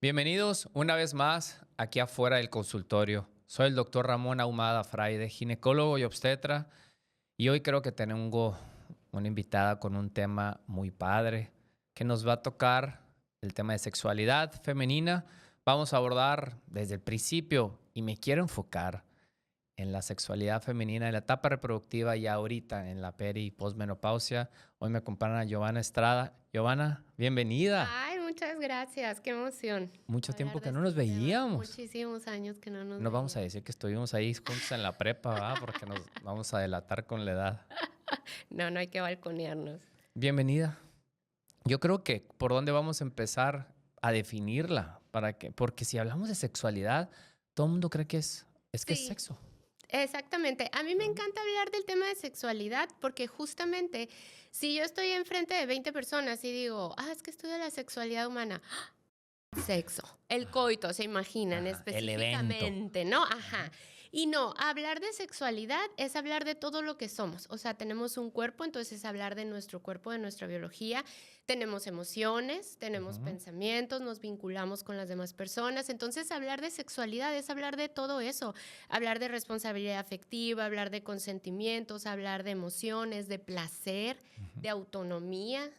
Bienvenidos una vez más aquí afuera del consultorio. Soy el doctor Ramón Ahumada Fraide, ginecólogo y obstetra, y hoy creo que tengo una invitada con un tema muy padre que nos va a tocar el tema de sexualidad femenina. Vamos a abordar desde el principio y me quiero enfocar en la sexualidad femenina, en la etapa reproductiva y ahorita en la peri y posmenopausia. Hoy me acompaña Giovanna Estrada. Giovanna, bienvenida. Ay, muchas gracias, qué emoción Mucho tiempo hablar que de no este nos tema. veíamos. Muchísimos años que no nos No vamos a veíamos. decir que estuvimos ahí juntos en la prepa, ¿verdad? Porque nos vamos a delatar con la edad. No, no hay que balconearnos. Bienvenida. Yo creo que por dónde vamos a empezar a definirla, porque si hablamos de sexualidad, todo el mundo cree que es Sí, sexo. exactamente. A mí me ¿No? encanta hablar del tema de sexualidad porque justamente si yo estoy enfrente de 20 personas y digo, es que estudio la sexualidad humana, sexo, el coito, se imaginan Ajá, el evento. específicamente, ¿no? Ajá. Ajá. Y no, hablar de sexualidad es hablar de todo lo que somos. O sea, tenemos un cuerpo, entonces hablar de nuestro cuerpo, de nuestra biología. Tenemos emociones, tenemos Ujú. pensamientos, nos vinculamos con las demás personas. Entonces, hablar de sexualidad es hablar de todo eso. Hablar de responsabilidad afectiva, hablar de consentimientos, hablar de emociones, de placer, Ujú. de autonomía.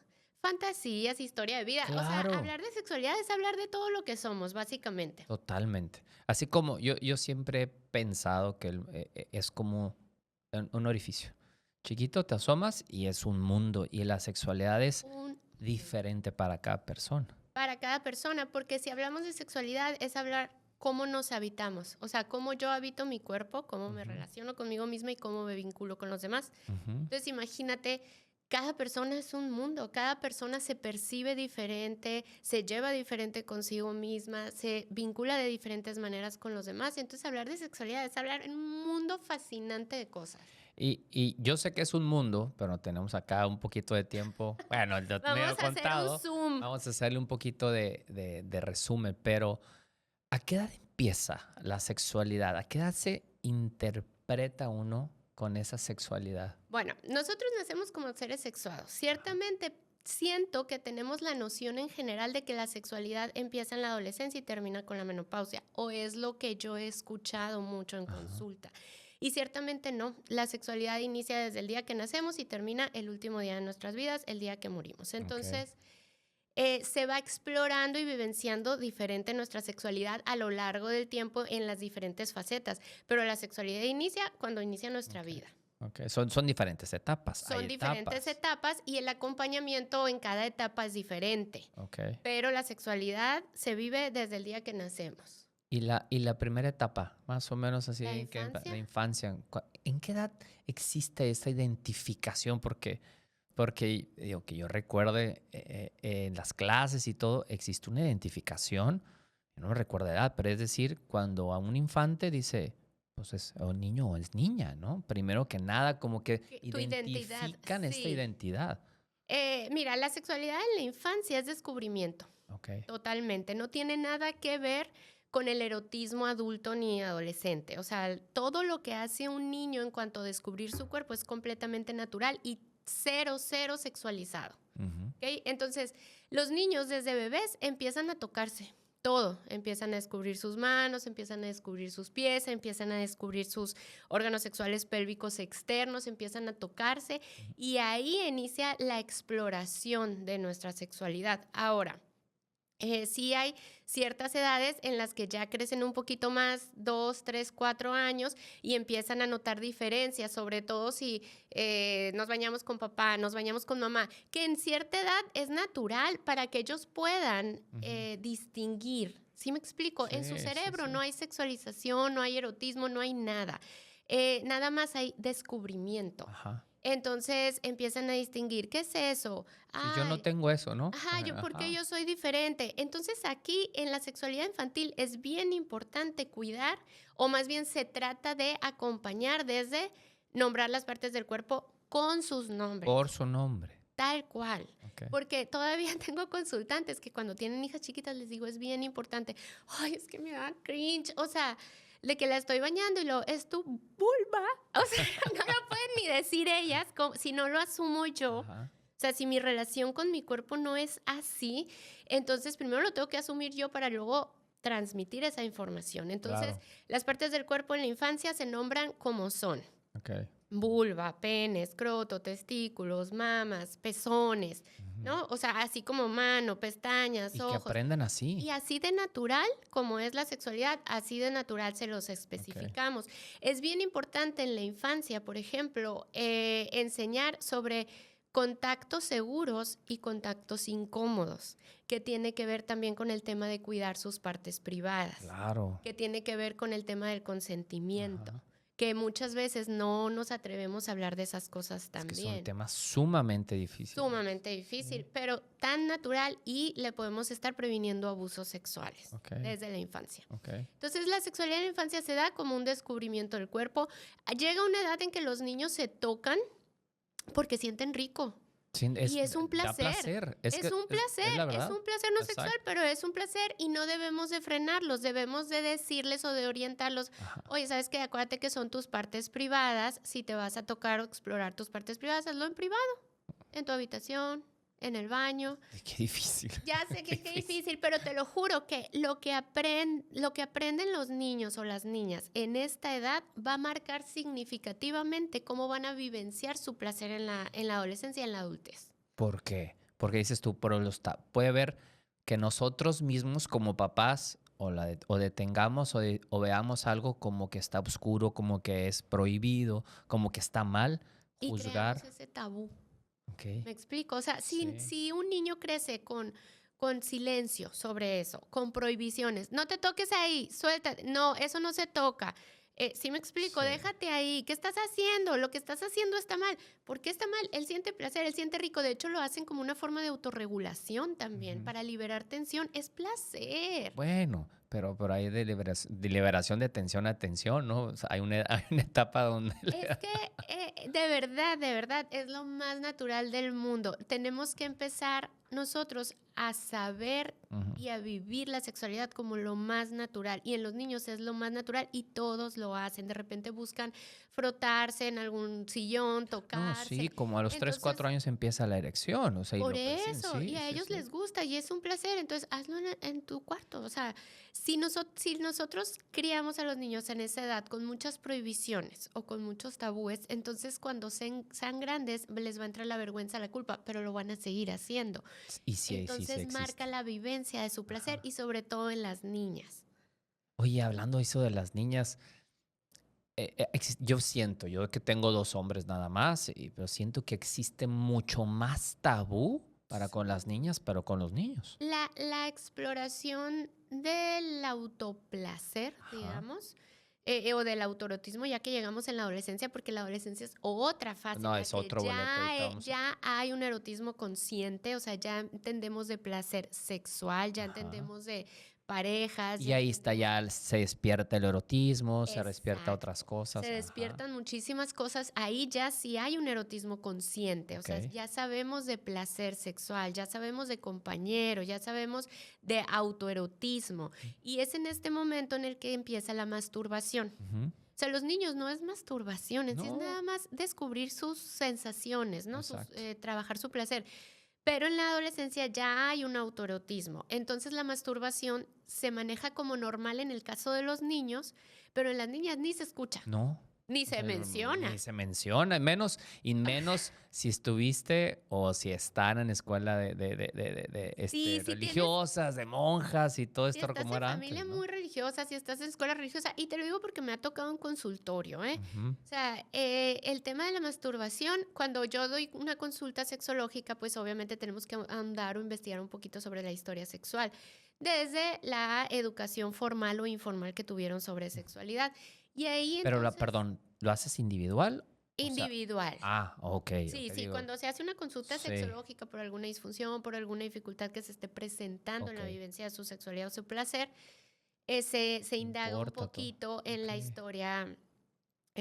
Fantasías, historia de vida. O sea, Claro, hablar de sexualidad es hablar de todo lo que somos, básicamente. totalmente. Así como yo siempre he pensado que es como un orificio. Chiquito, te asomas y es un mundo y la sexualidad es Un diferente para cada persona. para cada persona, porque si hablamos de sexualidad es hablar cómo nos habitamos, o sea, cómo yo habito mi cuerpo, cómo me Ujú, relaciono conmigo misma y cómo me vinculo con los demás. ujú. Entonces, imagínate, cada persona es un mundo, cada persona se percibe diferente, se lleva diferente consigo misma, se vincula de diferentes maneras con los demás. Entonces, hablar de sexualidad es hablar en un mundo fascinante de cosas. Y yo sé que es un mundo, pero tenemos acá un poquito de tiempo. Bueno, el medio Vamos a hacer un contado. zoom. Vamos a hacerle un poquito de resumen, pero ¿a qué edad empieza la sexualidad? ¿A qué edad se interpreta uno con esa sexualidad? Bueno, nosotros nacemos como seres sexuados. Ciertamente siento que tenemos la noción en general de que la sexualidad empieza en la adolescencia y termina con la menopausia, o es lo que yo he escuchado mucho en Ajá, consulta. Y ciertamente no, la sexualidad inicia desde el día que nacemos y termina el último día de nuestras vidas, el día que morimos. ok. Entonces, se va explorando y vivenciando diferente nuestra sexualidad a lo largo del tiempo en las diferentes facetas, pero la sexualidad inicia cuando inicia nuestra Ok, vida. ok. Son diferentes etapas. Hay Son diferentes etapas. etapas y el acompañamiento en cada etapa es diferente, Ok. pero la sexualidad se vive desde el día que nacemos. Y la primera etapa, más o menos así, La de infancia, infancia, ¿en qué edad existe esta identificación? Porque digo, que yo recuerde en las clases y todo, existe una identificación, yo no me recuerdo de edad, pero es decir, cuando a un infante dice, pues es o niño o es niña, ¿no? Primero que nada, como que tu identidad, identifican esta sí. identidad. Mira, la sexualidad en la infancia es descubrimiento, Ok. totalmente. No tiene nada que ver con el erotismo adulto ni adolescente. O sea, todo lo que hace un niño en cuanto a descubrir su cuerpo es completamente natural y cero, cero sexualizado. Ujú, ¿Ok? Entonces, los niños desde bebés empiezan a tocarse todo, empiezan a descubrir sus manos, empiezan a descubrir sus pies, empiezan a descubrir sus órganos sexuales pélvicos externos, empiezan a tocarse y ahí inicia la exploración de nuestra sexualidad. Ahora, sí hay ciertas edades en las que ya crecen un poquito más, 2, 3, 4 años, y empiezan a notar diferencias, sobre todo si nos bañamos con papá, nos bañamos con mamá, que en cierta edad es natural para que ellos puedan ujú. distinguir. ¿Sí me explico? En su Sí, sí, cerebro sí. no hay sexualización, no hay erotismo, no hay nada. Nada más hay descubrimiento. Ajá. Entonces empiezan a distinguir, ¿qué es eso? Si yo no Ay, tengo eso, ¿no? ajá, porque Ajá. yo soy diferente. Entonces aquí en la sexualidad infantil es bien importante cuidar, o más bien se trata de acompañar desde nombrar las partes del cuerpo con sus Por nombres, su nombre. tal cual. Ok. Porque todavía tengo consultantes que cuando tienen hijas chiquitas les digo, es bien importante. Ay, es que me da cringe. O sea, de que la estoy bañando y lo, es tu vulva. O sea, no lo pueden ni decir ellas, si no lo asumo yo. Ajá. sea, si mi relación con mi cuerpo no es así, entonces primero lo tengo que asumir yo para luego transmitir esa información. Entonces, Claro. las partes del cuerpo en la infancia se nombran como son. Ok. Vulva, pene, escroto, testículos, mamas, pezones, Ujú. ¿no? O sea, así como mano, pestañas, Y que ojos. aprendan así. Y así de natural, como es la sexualidad, así de natural se los especificamos. Es bien importante en la infancia, por ejemplo, enseñar sobre contactos seguros y contactos incómodos, que tiene que ver también con el tema de cuidar sus partes privadas, Claro. que tiene que ver con el tema del consentimiento, Ajá. que muchas veces no nos atrevemos a hablar de esas cosas Es que son también. temas sumamente difíciles. Sumamente difícil, pero tan natural y le podemos estar previniendo abusos sexuales Ok. desde la infancia. Ok. Entonces, la sexualidad en la infancia se da como un descubrimiento del cuerpo. Llega una edad en que los niños se tocan porque sienten rico. Sí, Y es un da placer. placer. Es que un placer, es la es verdad. un placer no Exacto. sexual, pero es un placer y no debemos de frenarlos, debemos de decirles o de orientarlos. Ajá. Oye, ¿sabes qué? Acuérdate que son tus partes privadas. Si te vas a tocar o explorar tus partes privadas, hazlo en privado, en tu habitación, en el baño. Ay, qué difícil. Ya sé que es difícil, pero te lo juro que lo que aprenden los niños o las niñas en esta edad va a marcar significativamente cómo van a vivenciar su placer en la adolescencia y en la adultez. ¿Por qué? Porque dices tú, pero puede ver que nosotros mismos como papás o detengamos o veamos algo como que está oscuro, como que es prohibido, como que está mal, Y juzgar. creamos ese tabú. Ok. ¿Me explico? O sea, Sí. si un niño crece con silencio sobre eso, con prohibiciones, no te toques ahí, suéltate, no, eso no se toca. ¿Sí me explico? Sí. Déjate ahí. ¿Qué estás haciendo? Lo que estás haciendo está mal. ¿Por qué está mal? Él siente placer, él siente rico. De hecho, lo hacen como una forma de autorregulación también, Ujú. para liberar tensión. Es placer. Bueno, pero hay de liberación de tensión a tensión, ¿no? O sea, hay una etapa donde... Es que de verdad, es lo más natural del mundo. Tenemos que empezar nosotros a saber Ujú. y a vivir la sexualidad como lo más natural. Y en los niños es lo más natural y todos lo hacen. De repente buscan frotarse en algún sillón, No, tocarse. sí, como a los 3, 4 Entonces, años empieza la erección, o sea, y por lo perciben, eso, y sí, a sí, ellos sí. les gusta y es un placer, entonces hazlo en tu cuarto. O sea, si nosotros criamos a los niños en esa edad con muchas prohibiciones o con muchos tabúes, entonces cuando sean grandes les va a entrar la vergüenza, la culpa, pero lo van a seguir haciendo. Y sí, Entonces marca existe. la vivencia de su placer Ajá. y sobre todo en las niñas. Oye, hablando eso de las niñas, yo que tengo 2 hombres nada más, pero siento que existe mucho más tabú para con las niñas, pero con los niños. La exploración del autoplacer, Ajá. digamos, o del autoerotismo, ya que llegamos en la adolescencia, porque la adolescencia es otra fase No, en la es que otro boleto, ahorita vamos a... ya hay un erotismo consciente, o sea, ya entendemos de placer sexual, ya Ajá. entendemos de parejas. Y ya ahí está, ya se despierta el erotismo, se despierta otras Exacto. cosas. Se Ajá. despiertan muchísimas cosas. Ahí ya sí hay un erotismo consciente. O sea, Ok. ya sabemos de placer sexual, ya sabemos de compañero, ya sabemos de autoerotismo. Y es en este momento en el que empieza la masturbación. Ujú. O sea, los niños no es masturbación, en sí es No. nada más descubrir sus sensaciones, ¿no? Exacto. Trabajar su placer. Pero en la adolescencia ya hay un autoerotismo. Entonces la masturbación se maneja como normal en el caso de los niños, pero en las niñas ni se escucha, No. ni O se sea, menciona. Ni se menciona, menos si estuviste o si están en escuela Sí, si religiosas, de monjas y todo si esto estás como en era familia antes, ¿no? muy religiosa, si estás en escuela religiosa, y te lo digo porque me ha tocado un consultorio, ¿eh? Ujú. O sea, el tema de la masturbación, cuando yo doy una consulta sexológica, pues obviamente tenemos que andar o investigar un poquito sobre la historia sexual, desde la educación formal o informal que tuvieron sobre sexualidad. Y ahí Pero, entonces, perdón, ¿lo haces individual? O sea, individual. ok, Sí, sí, digo, cuando se hace una consulta sí, sexológica por alguna disfunción, por alguna dificultad que se esté presentando en la ok. vivencia de su sexualidad o su placer, se indaga un Importa todo. poquito en la Ok. historia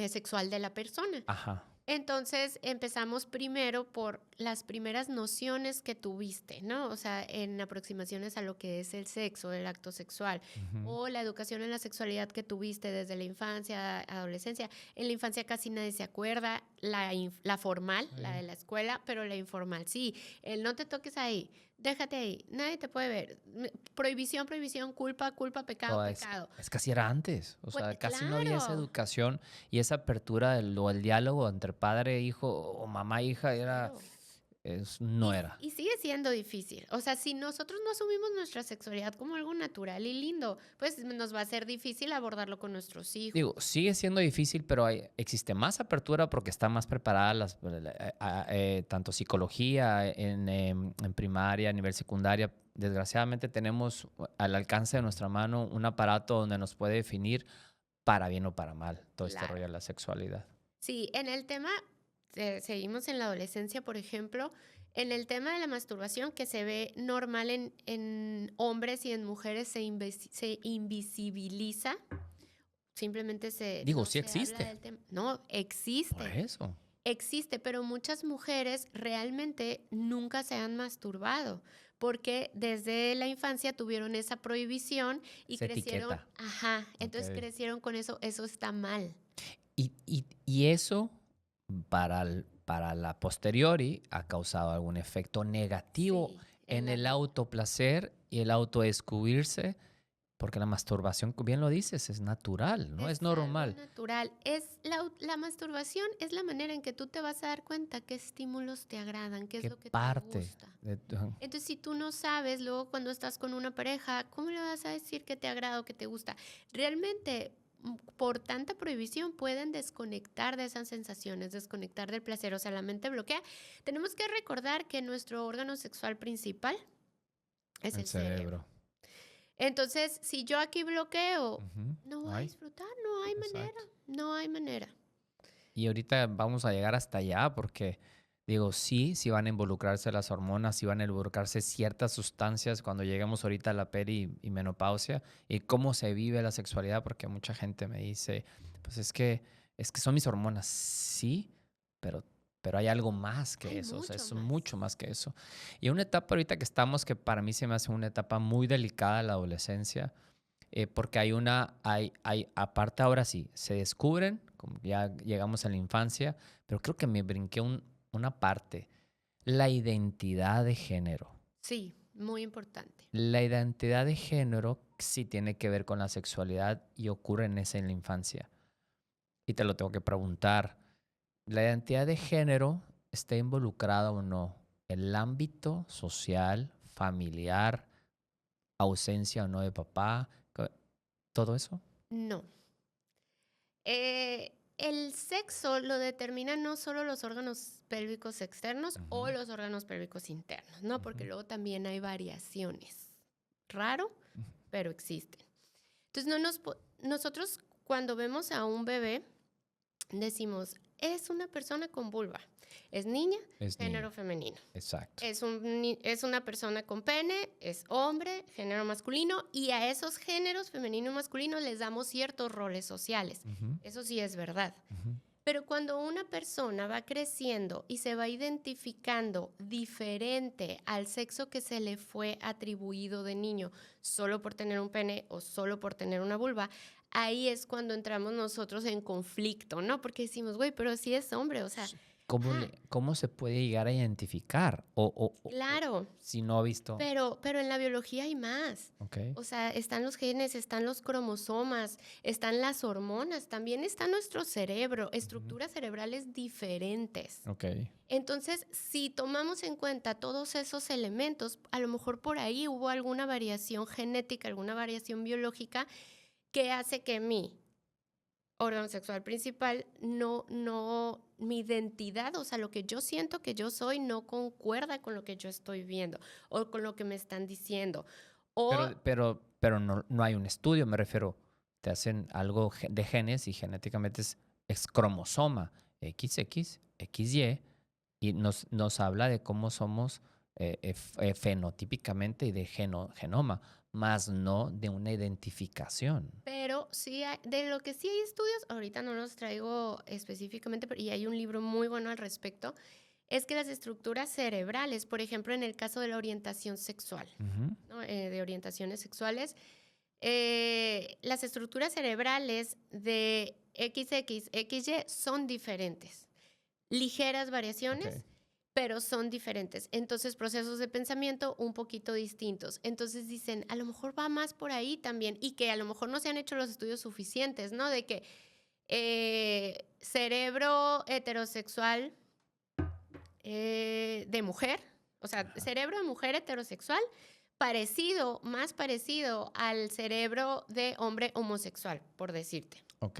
sexual de la persona. Ajá. Entonces empezamos primero por las primeras nociones que tuviste, ¿no? O sea, en aproximaciones a lo que es el sexo, el acto sexual, Ujú. o la educación en la sexualidad que tuviste desde la infancia, adolescencia. En la infancia casi nadie se acuerda, la formal, la de Sí. la escuela, pero la informal, sí. El no te toques ahí, déjate ahí, nadie te puede ver. Prohibición, prohibición, culpa, culpa, pecado, Toda pecado. es que así era antes, o Pues sea, casi no había esa claro. educación y esa apertura o el diálogo entre padre e hijo o mamá e hija Claro. no era. Y sigue siendo difícil. O sea, si nosotros no asumimos nuestra sexualidad como algo natural y lindo, pues nos va a ser difícil abordarlo con nuestros hijos. Digo, sigue siendo difícil, pero existe más apertura porque están más preparadas tanto psicología en primaria, a nivel secundaria. Desgraciadamente tenemos al alcance de nuestra mano un aparato donde nos puede definir para bien o para mal todo este Claro. rollo de la sexualidad. Sí, en el tema, seguimos en la adolescencia, por ejemplo, en el tema de la masturbación que se ve normal en hombres y en mujeres se invisibiliza, simplemente Digo, no sí se habla existe. del tema. No, Por existe. eso. Existe, pero muchas mujeres realmente nunca se han masturbado porque desde la infancia tuvieron esa prohibición y Esa crecieron, etiqueta. ajá, Ok. entonces crecieron con eso, eso está mal. Y eso para la posteriori ha causado algún efecto negativo Sí, en en la el vida. autoplacer y el autodescubrirse, porque la masturbación, como bien lo dices, es natural, ¿no? Es Es algo normal. natural. La masturbación es la manera en que tú te vas a dar cuenta qué estímulos te agradan, qué es ¿Qué lo que te parte gusta. de tu- Entonces, si tú no sabes, luego cuando estás con una pareja, ¿cómo le vas a decir que te agrada o que te gusta? Realmente, por tanta prohibición, pueden desconectar de esas sensaciones, desconectar del placer, o sea, la mente bloquea. Tenemos que recordar que nuestro órgano sexual principal es el el cerebro. cerebro? Entonces, si yo aquí bloqueo, Ujú. no voy a Ay, disfrutar, no hay manera, exacto. no hay manera. Y ahorita vamos a llegar hasta allá porque, digo, sí van a involucrarse las hormonas, sí van a involucrarse ciertas sustancias cuando lleguemos ahorita a la peri y menopausia y cómo se vive la sexualidad, porque mucha gente me dice, pues es que son mis hormonas, sí, pero, pero hay algo más que Hay eso, o sea, mucho es más. mucho más que eso. Y una etapa ahorita que estamos que para mí se me hace una etapa muy delicada la adolescencia porque aparte ahora sí, se descubren, como ya llegamos a la infancia, pero creo que me brinqué una parte, la identidad de género. Sí, muy importante. La identidad de género sí tiene que ver con la sexualidad y ocurre en la infancia. Y te lo tengo que preguntar, ¿la identidad de género está involucrada o no? ¿El ámbito social, familiar, ausencia o no de papá? ¿Todo eso? No. El sexo lo determinan no solo los órganos pélvicos externos o Ujú, los órganos pélvicos internos, ¿no? Porque ujú. luego también hay variaciones. Raro, Ujú. pero existen. Entonces, nosotros cuando vemos a un bebé, decimos, es una persona con vulva, es niña, Es género niño, femenino. exacto. Es una persona con pene, es hombre, género masculino, y a esos géneros femenino y masculino les damos ciertos roles sociales. Ujú, Eso sí es verdad. ujú. Pero cuando una persona va creciendo y se va identificando diferente al sexo que se le fue atribuido de niño, solo por tener un pene o solo por tener una vulva, ahí es cuando entramos nosotros en conflicto, ¿no? Porque decimos, güey, pero si es hombre, o sea, ah, ¿Cómo se puede llegar a identificar? O claro. si no ha visto. Pero en la biología hay más. Ok, O sea, están los genes, están los cromosomas, están las hormonas, también está nuestro cerebro, ujú, estructuras cerebrales diferentes. ok. Entonces, si tomamos en cuenta todos esos elementos, a lo mejor por ahí hubo alguna variación genética, alguna variación biológica que hace que mi órgano sexual principal mi identidad, o sea, lo que yo siento que yo soy no concuerda con lo que yo estoy viendo o con lo que me están diciendo. O, Pero no hay un estudio, me refiero. Te hacen algo de genes y genéticamente es cromosoma XX, XY, y nos habla de cómo somos fenotípicamente y de genoma. más no de una identificación. Pero sí, de lo que sí hay estudios, ahorita no los traigo específicamente, y hay un libro muy bueno al respecto, es que las estructuras cerebrales, por ejemplo, en el caso de la orientación sexual, Ujú. ¿no? De orientaciones sexuales, las estructuras cerebrales de XX, XY son diferentes. Ligeras variaciones, Ok. pero son diferentes. Entonces, procesos de pensamiento un poquito distintos. Entonces dicen, a lo mejor va más por ahí también, y que a lo mejor no se han hecho los estudios suficientes, ¿no? De que cerebro heterosexual de mujer, o sea, Ajá. cerebro de mujer heterosexual, parecido, más parecido al cerebro de hombre homosexual, por decirte. Ok.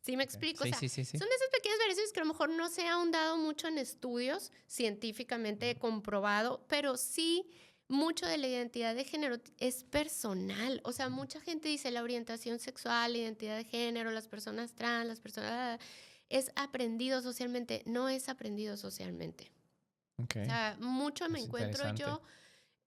¿Sí me Ok. explico? O Sí, sea, sí, sí, sí. son de esas pequeñas variaciones que a lo mejor no se ha ahondado mucho en estudios científicamente comprobado, pero sí mucho de la identidad de género es personal. O sea, mucha gente dice la orientación sexual, la identidad de género, las personas trans, las personas... Es aprendido socialmente, no es aprendido socialmente. Ok. O sea, mucho me Es encuentro interesante. yo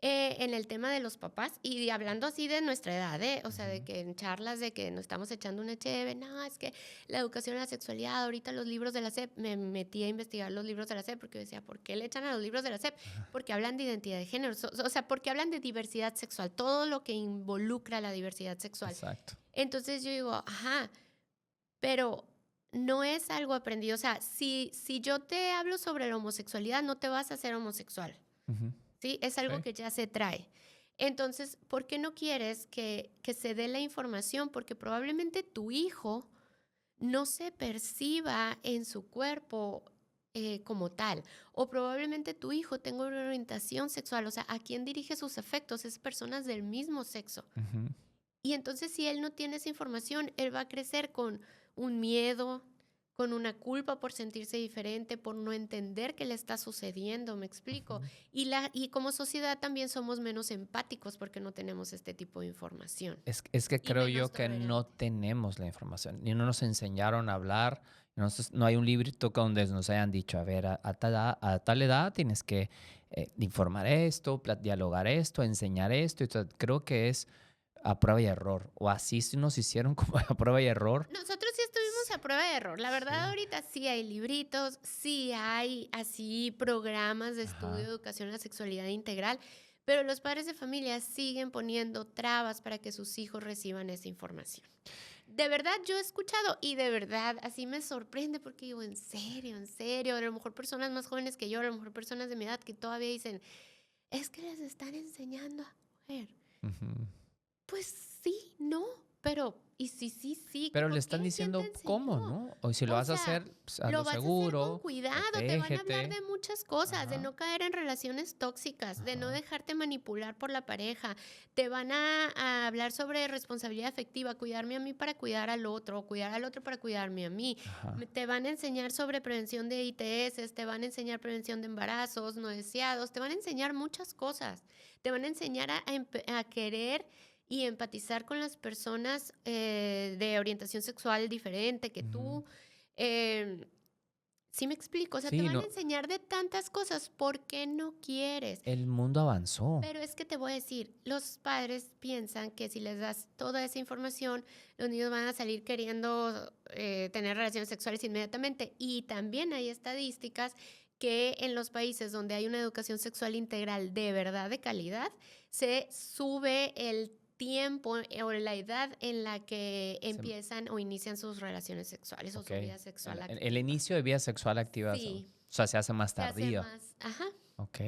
en el tema de los papás y hablando así de nuestra edad, ¿eh? O sea, de Ujú. que en charlas de que nos estamos echando una cheve, no, es que la educación a la sexualidad, ahorita los libros de la SEP, me metí a investigar los libros de la SEP porque yo decía, ¿por qué le echan a los libros de la SEP? Porque hablan de identidad de género, o sea, porque hablan de diversidad sexual, todo lo que involucra la diversidad sexual. Exacto. Entonces yo digo, ajá, pero no es algo aprendido. O sea, si yo te hablo sobre la homosexualidad, no te vas a hacer homosexual. Ujú. ¿Sí? Es algo Sí. que ya se trae. Entonces, ¿por qué no quieres que se dé la información? Porque probablemente tu hijo no se perciba en su cuerpo como tal. O probablemente tu hijo tenga una orientación sexual. O sea, ¿a quién dirige sus afectos? Es personas del mismo sexo. Ujú. Y entonces si él no tiene esa información, él va a crecer con un miedo, con una culpa por sentirse diferente, por no entender qué le está sucediendo, ¿me explico? Ujú. Y como sociedad también somos menos empáticos porque no tenemos este tipo de información Es que y creo menos yo que no tolerantes. tenemos la información y no nos enseñaron a hablar. No hay un librito donde nos hayan dicho, a ver, a tal edad tienes que informar esto, dialogar esto, enseñar esto. Creo que es a prueba y error. O así nos hicieron como a prueba y error. Nosotros sí estuvimos Sí. a prueba de error. La verdad, Sí. ahorita sí hay libritos, sí hay así programas de estudio de Ajá. educación a la sexualidad integral, pero los padres de familia siguen poniendo trabas para que sus hijos reciban esa información. De verdad, yo he escuchado y de verdad así me sorprende porque digo, en serio, a lo mejor personas más jóvenes que yo, a lo mejor personas de mi edad que todavía dicen, es que les están enseñando a mujer. Ujú. Pues sí, no, pero y sí, sí, sí, Pero le ¿por qué? están ¿Quién te diciendo cómo, enseñó? ¿no? O si lo O vas a sea, hacer, pues, lo hazlo vas a hacer con seguro, cuidado, te van a hablar protégete. de muchas cosas, de Ajá. no caer en relaciones tóxicas, de no Ajá. dejarte manipular por la pareja, te van a hablar sobre responsabilidad afectiva, cuidarme a mí para cuidar al otro, o cuidar al otro para cuidarme a mí. Ajá. Te van a enseñar sobre prevención de ITS, te van a enseñar prevención de embarazos no deseados, te van a enseñar muchas cosas, te van a enseñar a querer y empatizar con las personas de orientación sexual diferente que Ujú. tú. em, ¿Sí me explico? O sea, te Sí, van a no, enseñar de tantas cosas. ¿Por qué no quieres? el mundo avanzó. Pero es que te voy a decir, los padres piensan que si les das toda esa información, los niños van a salir queriendo tener relaciones sexuales inmediatamente. Y también hay estadísticas que en los países donde hay una educación sexual integral de verdad de calidad, se sube el tiempo o la edad en la que Se- empiezan o inician sus relaciones sexuales o ok. su vida sexual El activa. inicio de vida sexual activa, o Sí, sea, se hace más se hace tardío. más. Ajá. Ok.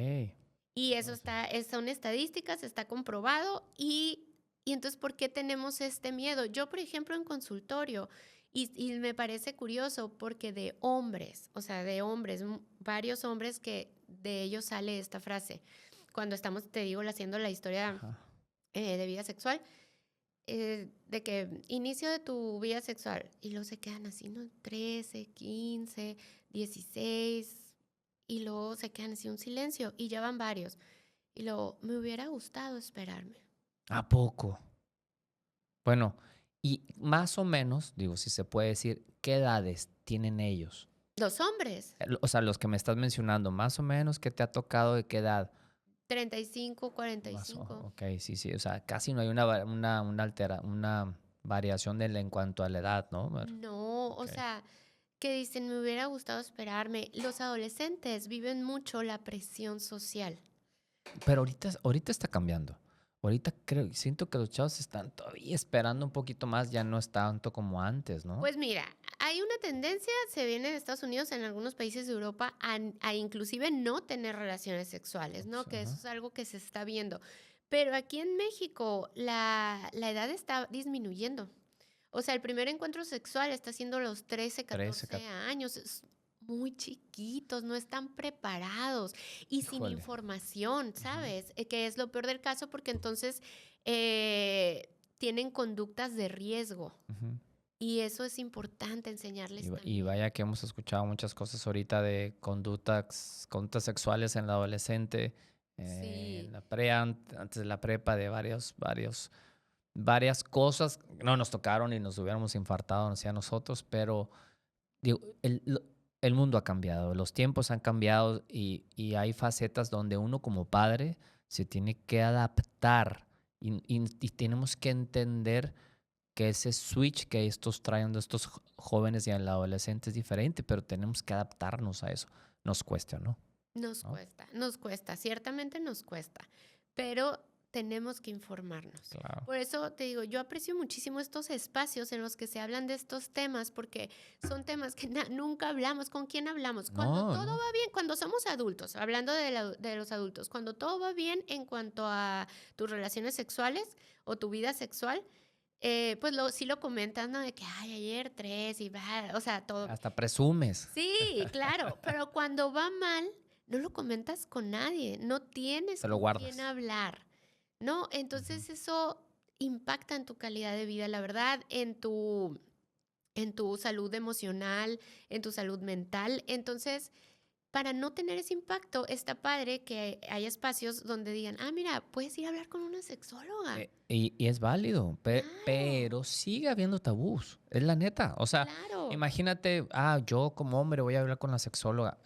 Y eso No sé. son estadísticas, está comprobado. Y entonces, ¿por qué tenemos este miedo? Yo, por ejemplo, en consultorio, y me parece curioso porque de hombres, o sea, de hombres, varios hombres que de ellos sale esta frase. Cuando estamos, te digo, haciendo la historia Ajá. de vida sexual, de que inicio de tu vida sexual, y luego se quedan así, ¿no? 13, 15, 16, y luego se quedan así un silencio, y ya van varios. Y luego, me hubiera gustado esperarme. ¿A poco? Bueno, y más o menos, digo, si se puede decir, ¿qué edades tienen ellos? Los hombres, O sea, los que me estás mencionando, más o menos, ¿qué te ha tocado de qué edad? 35, Más 45. ok, sí, sí. O sea, casi no hay una variación en cuanto a la edad, ¿no? No, o Ok. sea, que dicen, me hubiera gustado esperarme. Los adolescentes viven mucho la presión social. Pero ahorita está cambiando. Ahorita siento que los chavos están todavía esperando un poquito más, ya no es tanto como antes, ¿no? Pues mira, hay una tendencia, se viene en Estados Unidos, en algunos países de Europa, a inclusive no tener relaciones sexuales, ¿no? Pues, Que eso ajá. es algo que se está viendo. Pero aquí en México la edad está disminuyendo. O sea, el primer encuentro sexual está siendo los 13, 13, 14 años. Es muy chiquitos, no están preparados y sin híjole. información, Ujú, ¿sabes? Que es lo peor del caso porque entonces tienen conductas de riesgo. ujú. Y eso es importante enseñarles Y también. vaya que hemos escuchado muchas cosas ahorita de conductas sexuales en la adolescente, en Sí, la antes de la prepa, de varias cosas. No nos tocaron y nos hubiéramos infartado, no sé, a nosotros, pero digo, el mundo ha cambiado, los tiempos han cambiado y hay facetas donde uno como padre se tiene que adaptar y tenemos que entender que ese switch que estos traen de estos jóvenes y el adolescente es diferente, pero tenemos que adaptarnos a eso. Nos cuesta, ¿no? ¿No? nos cuesta, ciertamente nos cuesta, pero tenemos que informarnos. Claro. Por eso te digo, yo aprecio muchísimo estos espacios en los que se hablan de estos temas, porque son temas que nunca hablamos. ¿Con quién hablamos? Cuando No, todo no. va bien, cuando somos adultos, hablando de los adultos, cuando todo va bien en cuanto a tus relaciones sexuales o tu vida sexual, pues sí lo comentas, ¿no? De que, ay, ayer 3 y va, o sea, todo. Hasta presumes. Sí, claro, pero cuando va mal, no lo comentas con nadie, no tienes Te lo con quién guardas. hablar, ¿no? Ujú. Entonces eso impacta en tu calidad de vida, la verdad, en tu salud emocional, en tu salud mental. Entonces, para no tener ese impacto, está padre que haya espacios donde digan, ah, mira, puedes ir a hablar con una sexóloga. Y es válido, Claro, pero sigue habiendo tabús, es la neta. O sea, claro, imagínate, yo como hombre voy a hablar con la sexóloga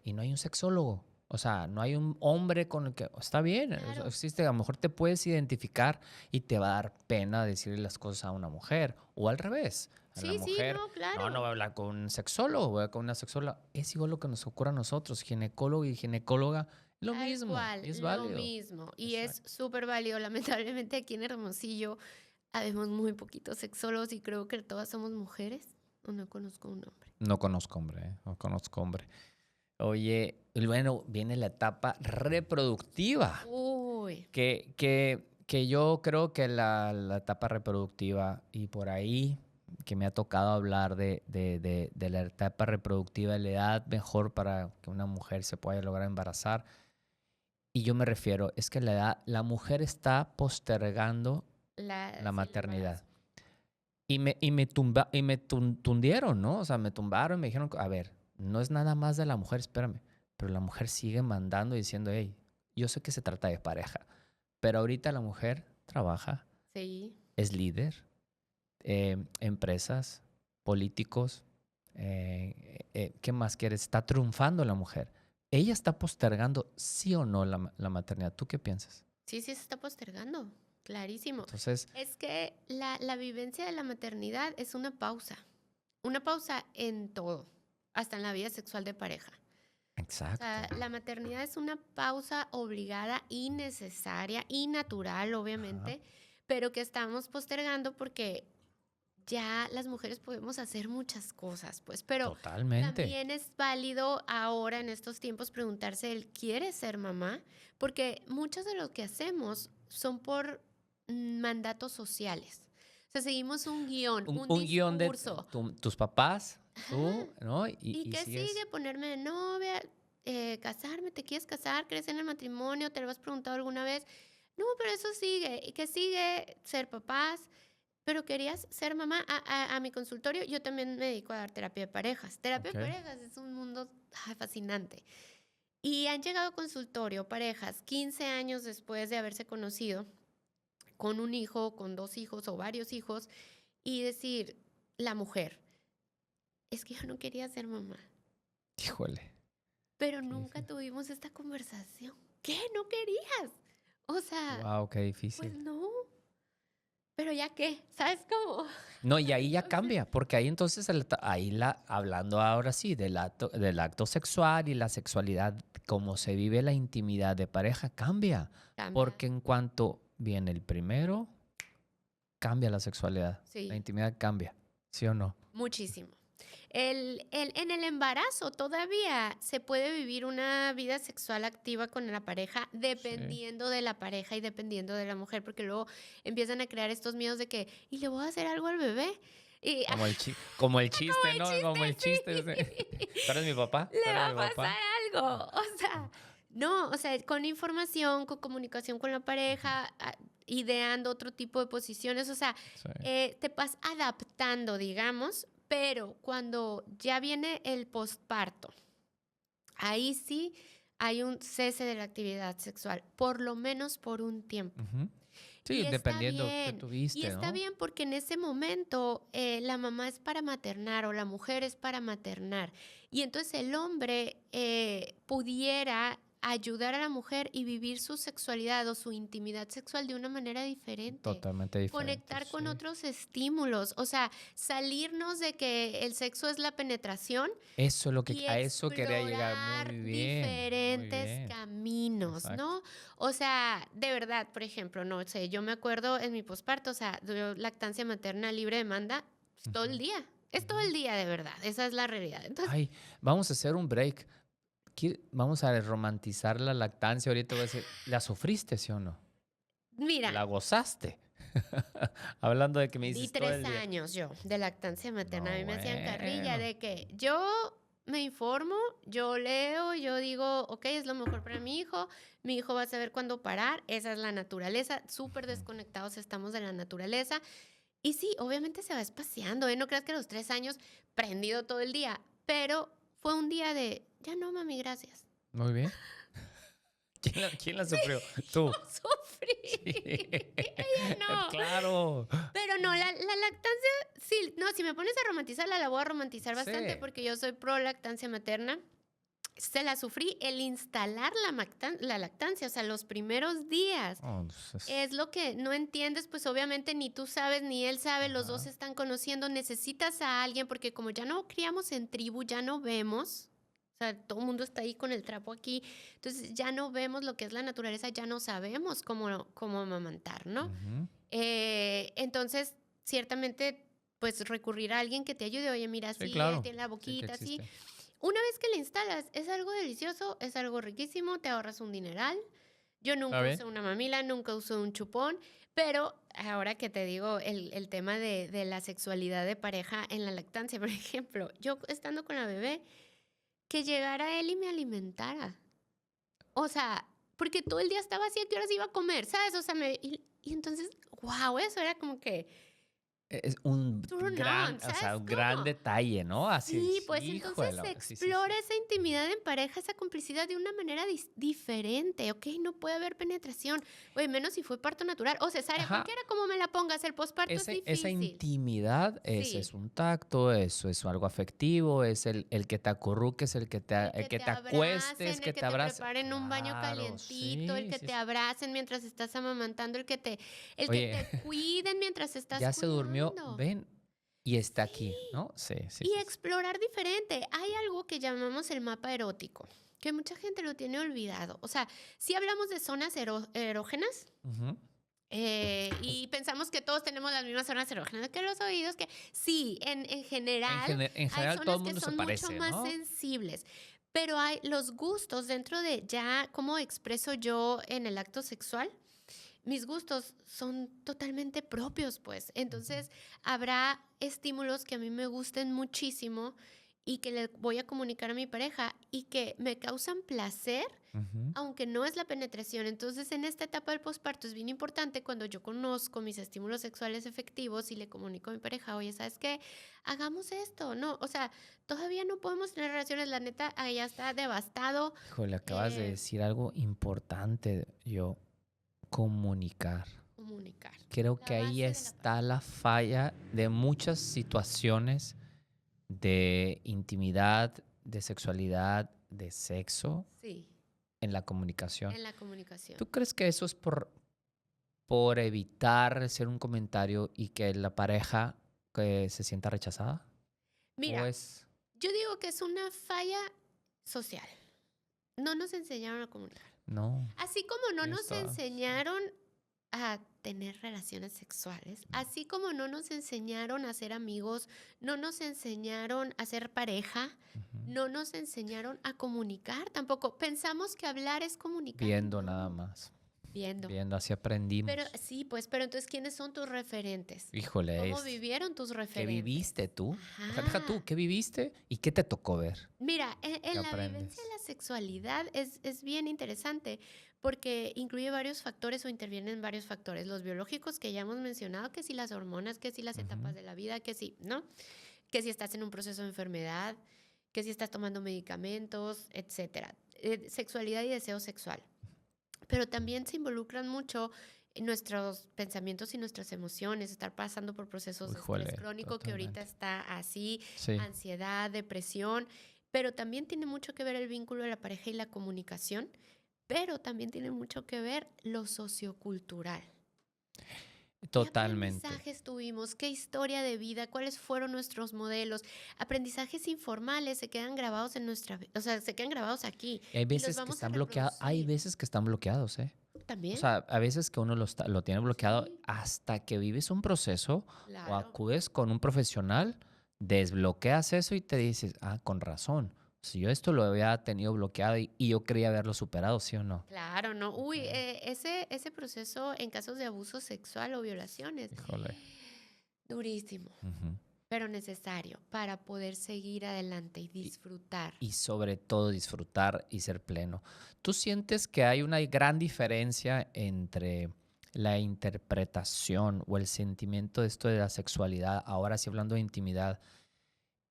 y no hay un sexólogo. O sea, no hay un hombre con el que está bien, claro. existe, a lo mejor te puedes identificar y te va a dar pena decirle las cosas a una mujer o al revés. A la Sí, sí, mujer, no, no voy claro. a hablar con un sexólogo, voy a hablar con una sexóloga. Es igual lo que nos ocurre a nosotros, ginecólogo y ginecóloga, lo Tal mismo, cual, es lo válido. mismo. Y es Exacto. súper válido. Lamentablemente aquí en Hermosillo habemos muy poquitos sexólogos y creo que todas somos mujeres. O no conozco un hombre. No conozco hombre, no conozco hombre. Oye, y bueno, viene la etapa reproductiva, Uy, que yo creo que la etapa reproductiva y por ahí que me ha tocado hablar de la etapa reproductiva, la edad mejor para que una mujer se pueda lograr embarazar. Y yo me refiero, es que la mujer está postergando la sí, el maternidad. embarazo. Tundieron, ¿no? O sea, me tumbaron y me dijeron, a ver, no es nada más de la mujer, espérame. Pero la mujer sigue mandando y diciendo, hey, yo sé que se trata de pareja, pero ahorita la mujer trabaja, Sí, es líder, empresas, políticos, ¿qué más quieres? Está triunfando la mujer. Ella está postergando, sí o no, la maternidad. ¿Tú qué piensas? sí, sí se está postergando. Clarísimo. Entonces, Es que la vivencia de la maternidad es una pausa. Una pausa en todo, hasta en la vida sexual de pareja. O exacto. sea, la maternidad es una pausa obligada y necesaria y natural, Ajá, obviamente, pero que estamos postergando porque ya las mujeres podemos hacer muchas cosas, pues, pero totalmente. también es válido ahora en estos tiempos preguntarse, ¿él quiere ser mamá? Porque muchos de lo que hacemos son por mandatos sociales. O sea, seguimos un guión, un Un guión de discurso. tus papás, Ajá. tú, ¿no? ¿Y Y qué sigues. sigue? Ponerme de novia, casarme, ¿te quieres casar? ¿Crees en el matrimonio? ¿Te lo has preguntado alguna vez? No, pero eso sigue. ¿Y qué sigue? Ser papás. Pero querías ser mamá. A mi consultorio, yo también me dedico a dar terapia de parejas. Terapia Ok. de parejas es un mundo fascinante. Y han llegado a consultorio parejas 15 años después de haberse conocido, con un hijo, con 2 hijos o varios hijos, y decir, la mujer, es que yo no quería ser mamá. Híjole. Pero Sí, nunca sí. tuvimos esta conversación. ¿qué? ¿No querías? O sea, Wow, qué pues difícil. no, pero ya qué, ¿sabes cómo? No, y ahí ya O sea, cambia, porque ahí entonces, hablando ahora sí del acto sexual y la sexualidad, cómo se vive la intimidad de pareja, cambia. cambia, Porque en cuanto viene el primero, cambia la sexualidad. La sí. intimidad cambia, ¿sí o no? Muchísimo. En el embarazo todavía se puede vivir una vida sexual activa con la pareja Sí. dependiendo de la pareja y dependiendo de la mujer, porque luego empiezan a crear estos miedos de que, ¿y le voy a hacer algo al bebé? Y Como el como chiste, de ¿no? Como el chiste, chiste. sí. ¿Tú eres mi papá? ¿Tú Le eres va mi a papá? pasar algo. O sea, no, o sea, con información, con comunicación con la Ujú. pareja, ideando otro tipo de posiciones, o sea, Sí. te vas adaptando, digamos, pero cuando ya viene el posparto, ahí sí hay un cese de la actividad sexual, por lo menos por un tiempo. Ujú. Sí, dependiendo qué Y tuviste, está ¿no? bien porque en ese momento la mamá es para maternar o la mujer es para maternar. Y entonces el hombre pudiera ayudar a la mujer y vivir su sexualidad o su intimidad sexual de una manera diferente. Totalmente diferente, Conectar con sí. otros estímulos, o sea, salirnos de que el sexo es la penetración Eso es lo que, y a eso quería llegar. explorar Muy bien, muy diferentes bien. caminos, Exacto. ¿no? O sea, de verdad, por ejemplo, no sé, yo me acuerdo en mi posparto, o sea, yo lactancia materna libre demanda pues, todo Ujú, el día. Es todo ujú. el día, de verdad. Esa es la realidad. Entonces, Ay, vamos a hacer un break. Vamos a romantizar la lactancia. Ahorita voy a decir, ¿la sufriste, sí o no? mira, ¿La gozaste? Hablando de que me di dices todo tres el día. años yo de lactancia materna. A No, mí me hacían carrilla bueno. de que yo me informo, yo leo, yo digo, ok, es lo mejor para mi hijo va a saber cuándo parar, esa es la naturaleza, súper Ujú. desconectados estamos de la naturaleza. Y sí, obviamente se va espaciando, ¿eh? No creas que a los 3 años prendido todo el día, pero fue un día de, ya no, mami, gracias. Muy bien. ¿Quién la sufrió? Yo Tú. Sí. sufrí, ella no. Claro. Pero no, la lactancia, sí, no, si me pones a romantizarla, la voy a romantizar Sí. bastante porque yo soy pro lactancia materna. Se la sufrí el instalar la lactancia, o sea, los primeros días. Oh, pues, Es lo que no entiendes, pues obviamente ni tú sabes ni él sabe, los dos se ajá. están conociendo, necesitas a alguien porque como ya no criamos en tribu, ya no vemos, o sea, todo el mundo está ahí con el trapo aquí, entonces ya no vemos lo que es la naturaleza, ya no sabemos cómo amamantar, ¿no? Ujú. Entonces, ciertamente, pues recurrir a alguien que te ayude, oye, mira, Sí, así, claro. tiene la Sí que boquita, así. existe. Una vez que la instalas, es algo delicioso, es algo riquísimo, te ahorras un dineral. Yo ¿Está nunca bien? usé una mamila, nunca usé un chupón, pero ahora que te digo el tema de la sexualidad de pareja en la lactancia, por ejemplo, yo estando con la bebé, que llegara él y me alimentara. O sea, porque todo el día estaba así, ¿a qué horas iba a comer? ¿Sabes? O sea, y entonces, wow, eso era como que Es un turn gran, on, o sea, ¿sabes un gran cómo? detalle, ¿no? Así, Sí, pues entonces híjole, se sí, sí, sí. explora esa intimidad en pareja, esa complicidad de una manera diferente, ¿ok? No puede haber penetración, oye, menos si fue parto natural o cesárea, Ajá, cualquiera como me la pongas, el posparto es esa difícil. intimidad, ese Sí, es un tacto, eso es algo afectivo, es el que te acurruques, el el que que te te acuestes, abracen, el que que te te abrace. preparen un baño Claro, calientito, el sí, que sí, te sí. abracen mientras estás amamantando, el que Oye, te cuiden mientras estás ya se durmió, cuidando. ven y está aquí, Sí. ¿no? Sí, sí, Y sí, sí. explorar diferente. Hay algo que llamamos el mapa erótico, que mucha gente lo tiene olvidado. O sea, si hablamos de zonas erógenas, Ujú. y pensamos que todos tenemos las mismas zonas erógenas, que los oídos, que sí, en general En hay general todo el zonas que mundo se son mucho parece, más ¿no? sensibles, pero hay los gustos dentro de ya cómo expreso yo en el acto sexual. Mis gustos son totalmente propios, pues. Ujú, Entonces, habrá estímulos que a mí me gusten muchísimo y que le voy a comunicar a mi pareja y que me causan placer ujú. aunque no es la penetración. Entonces, en esta etapa del posparto es bien importante cuando yo conozco mis estímulos sexuales efectivos y le comunico a mi pareja, oye, ¿sabes qué? Hagamos esto, ¿no? O sea, todavía no podemos tener relaciones, la neta, ya está devastado. Híjole, acabas de eh, decir algo importante, yo, comunicar. Comunicar. Creo La que ahí base de la está pareja. la falla de muchas situaciones de intimidad, de sexualidad, de sexo, Sí, en la comunicación. En la comunicación. ¿Tú crees que eso es por evitar hacer un comentario y que la pareja que se sienta rechazada? Mira, ¿O es yo digo que es una falla social. No nos enseñaron a comunicar. no? Así como no Tienes nos toda- enseñaron a tener relaciones sexuales, así como no nos enseñaron a ser amigos, no nos enseñaron a ser pareja, Ujú. no nos enseñaron a comunicar tampoco. Pensamos que hablar es comunicar. y Viendo no. nada más. Viendo. Viendo, así aprendimos. Pero sí, pues, pero entonces, ¿quiénes son tus referentes? Híjole, ¿Cómo vivieron tus ¿qué referentes? viviste tú? Ajá. Deja tú, ¿qué viviste y qué te tocó ver? Mira, en ¿Qué la aprendes? vivencia de la sexualidad es bien interesante porque incluye varios factores o intervienen varios factores. Los biológicos que ya hemos mencionado, que si las hormonas, que si las etapas Ujú. de la vida, que si, ¿no? Que si estás en un proceso de enfermedad, que si estás tomando medicamentos, etcétera. Sexualidad y deseo sexual. Pero también se involucran mucho en nuestros pensamientos y nuestras emociones, estar pasando por procesos de Híjole, estrés crónico que ahorita totalmente. está así, Sí. ansiedad, depresión, pero también tiene mucho que ver el vínculo de la pareja y la comunicación, pero también tiene mucho que ver lo sociocultural. ¿Qué Totalmente. aprendizajes tuvimos? ¿Qué historia de vida? ¿Cuáles fueron nuestros modelos? Aprendizajes informales se quedan grabados en o sea, se quedan grabados aquí Y hay y los veces que vamos a están bloqueados, hay reproducir veces que están bloqueados, ¿eh? O también. sea, a veces que uno lo tiene bloqueado Sí, hasta que vives un proceso o claro. acudes con un profesional, desbloqueas eso y te dices, ah, con razón. Si yo esto lo había tenido bloqueado y yo creía haberlo superado, ¿sí o no? Claro, no. Uy, Ujú. ese proceso en casos de abuso sexual o violaciones, Híjole. durísimo, Ujú. pero necesario para poder seguir adelante y Y, disfrutar. y sobre todo disfrutar y ser pleno. ¿Tú sientes que hay una gran diferencia entre la interpretación o el sentimiento de esto de la sexualidad, ahora sí hablando de intimidad,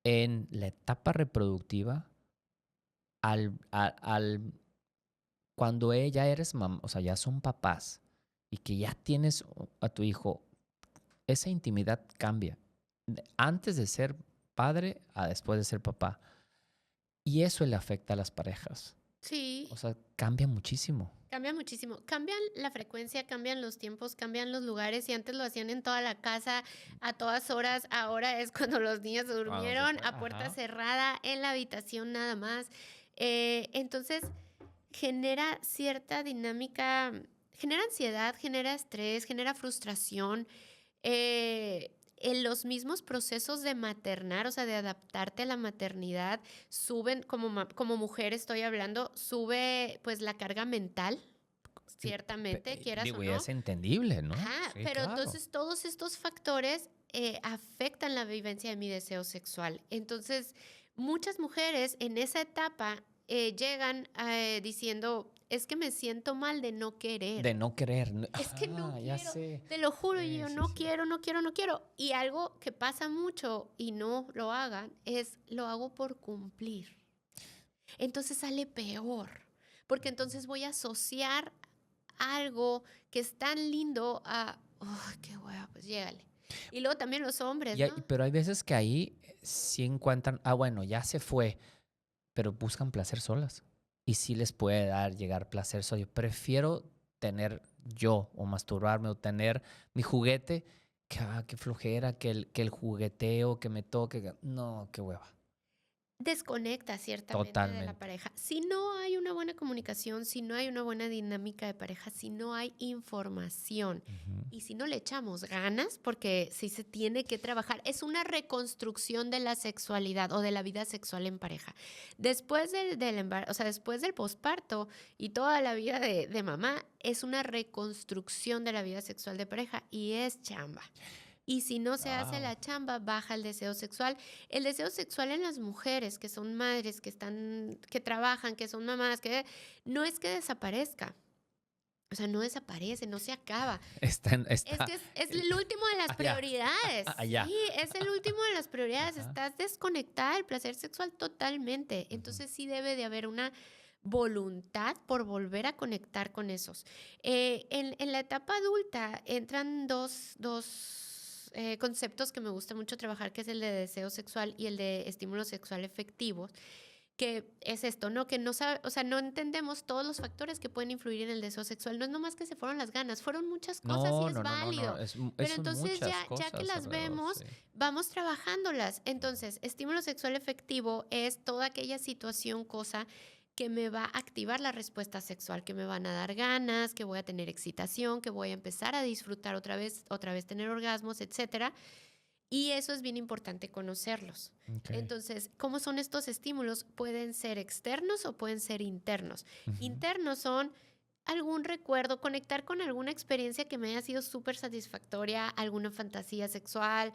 en la etapa reproductiva al cuando ya eres mamá, o sea, ya son papás y que ya tienes a tu hijo, esa intimidad cambia antes de ser padre a después de ser papá. Y eso le afecta a las parejas. Sí, O sea, cambia muchísimo. cambia muchísimo. Cambian la frecuencia, cambian los tiempos, cambian los lugares. Y antes lo hacían en toda la casa, a todas horas. Ahora es cuando los niños se Cuando se durmieron, puede. a puerta Ajá. cerrada, en la habitación nada más. Entonces, genera cierta dinámica, genera ansiedad, genera estrés, genera frustración. En los mismos procesos de maternar, o sea, de adaptarte a la maternidad, suben, como mujer estoy hablando, sube pues la carga mental, ciertamente, quieras o Digo, ya no. es entendible, ¿no? Ajá, Sí, pero claro. entonces todos estos factores afectan la vivencia de mi deseo sexual. Entonces, muchas mujeres en esa etapa llegan diciendo, es que me siento mal de no querer. De no querer. Es que no Ya quiero, sé. te lo juro, y Sí, yo sí, no sí. quiero, no quiero, no quiero. Y algo que pasa mucho y no lo hagan es lo hago por cumplir. Entonces sale peor, porque entonces voy a asociar algo que es tan lindo a, oh, qué hueva, pues llégale. Y luego también los hombres, ¿no? Pero hay veces que ahí sí encuentran, ah, bueno, ya se fue, pero buscan placer solas. Y sí les puede llegar placer solo. Yo prefiero tener yo o masturbarme o tener mi juguete que, qué flojera, que el jugueteo, que me toque. No, qué hueva. Desconecta ciertamente de la Totalmente. pareja. Si no hay una buena comunicación, si no hay una buena dinámica de pareja, si no hay información Ujú. y si no le echamos ganas, porque si se tiene que trabajar, es una reconstrucción de la sexualidad o de la vida sexual en pareja. Después del embarazo, o sea, después del posparto y toda la vida de mamá, es una reconstrucción de la vida sexual de pareja y es chamba. Y si no se hace Wow. la chamba, baja el deseo sexual. El deseo sexual en las mujeres que son madres, que trabajan, que son mamás, que no es que desaparezca. O sea, no desaparece, no se acaba. Es que es el último de las allá. prioridades. Allá. Sí, es el último de las prioridades. Ajá. Estás desconectada del placer sexual totalmente. Entonces sí debe de haber una voluntad por volver a conectar con esos. En la etapa adulta entran dos conceptos que me gusta mucho trabajar, que es el de deseo sexual y el de estímulo sexual efectivo, que es esto, ¿no? Que no sabe, o sea, no entendemos todos los factores que pueden influir en el deseo sexual. No es nomás que se fueron las ganas, fueron muchas cosas y No, es no, no, no, no. válido. Pero Son entonces muchas ya que cosas las alrededor, vemos, sí. vamos trabajándolas. Entonces, estímulo sexual efectivo es toda aquella situación, cosa que me va a activar la respuesta sexual, que me van a dar ganas, que voy a tener excitación, que voy a empezar a disfrutar otra vez tener orgasmos, etcétera. Y eso es bien importante conocerlos. Okay. Entonces, ¿cómo son estos estímulos? Pueden ser externos o pueden ser internos. Internos son algún recuerdo, conectar con alguna experiencia que me haya sido súper satisfactoria, alguna fantasía sexual,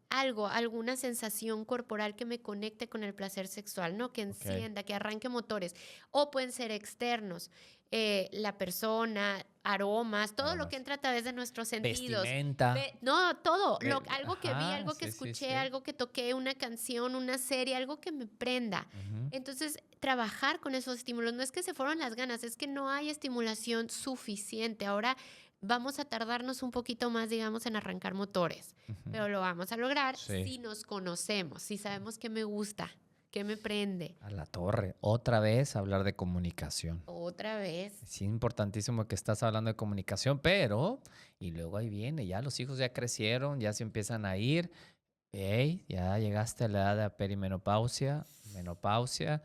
alguna sensación corporal que me conecte con el placer sexual, ¿no? Que encienda, que arranque motores. O pueden ser externos, la persona, aromas, todo lo que entra a través de nuestros sentidos. Vestimenta. No, todo. Algo que vi, algo que sí, escuché, sí. algo que toqué, una canción, una serie, algo que me prenda. Entonces, trabajar con esos estímulos. No es que se fueron las ganas, es que no hay estimulación suficiente. Ahora vamos a tardarnos un poquito más, digamos, en arrancar motores, pero lo vamos a lograr si nos conocemos, si sabemos qué me gusta, qué me prende. A la torre. Otra vez hablar de comunicación. Otra vez. Sí, importantísimo que estás hablando de comunicación, pero, y luego ahí viene, ya los hijos ya crecieron, ya se empiezan a ir, hey, ya llegaste a la edad de perimenopausia, menopausia,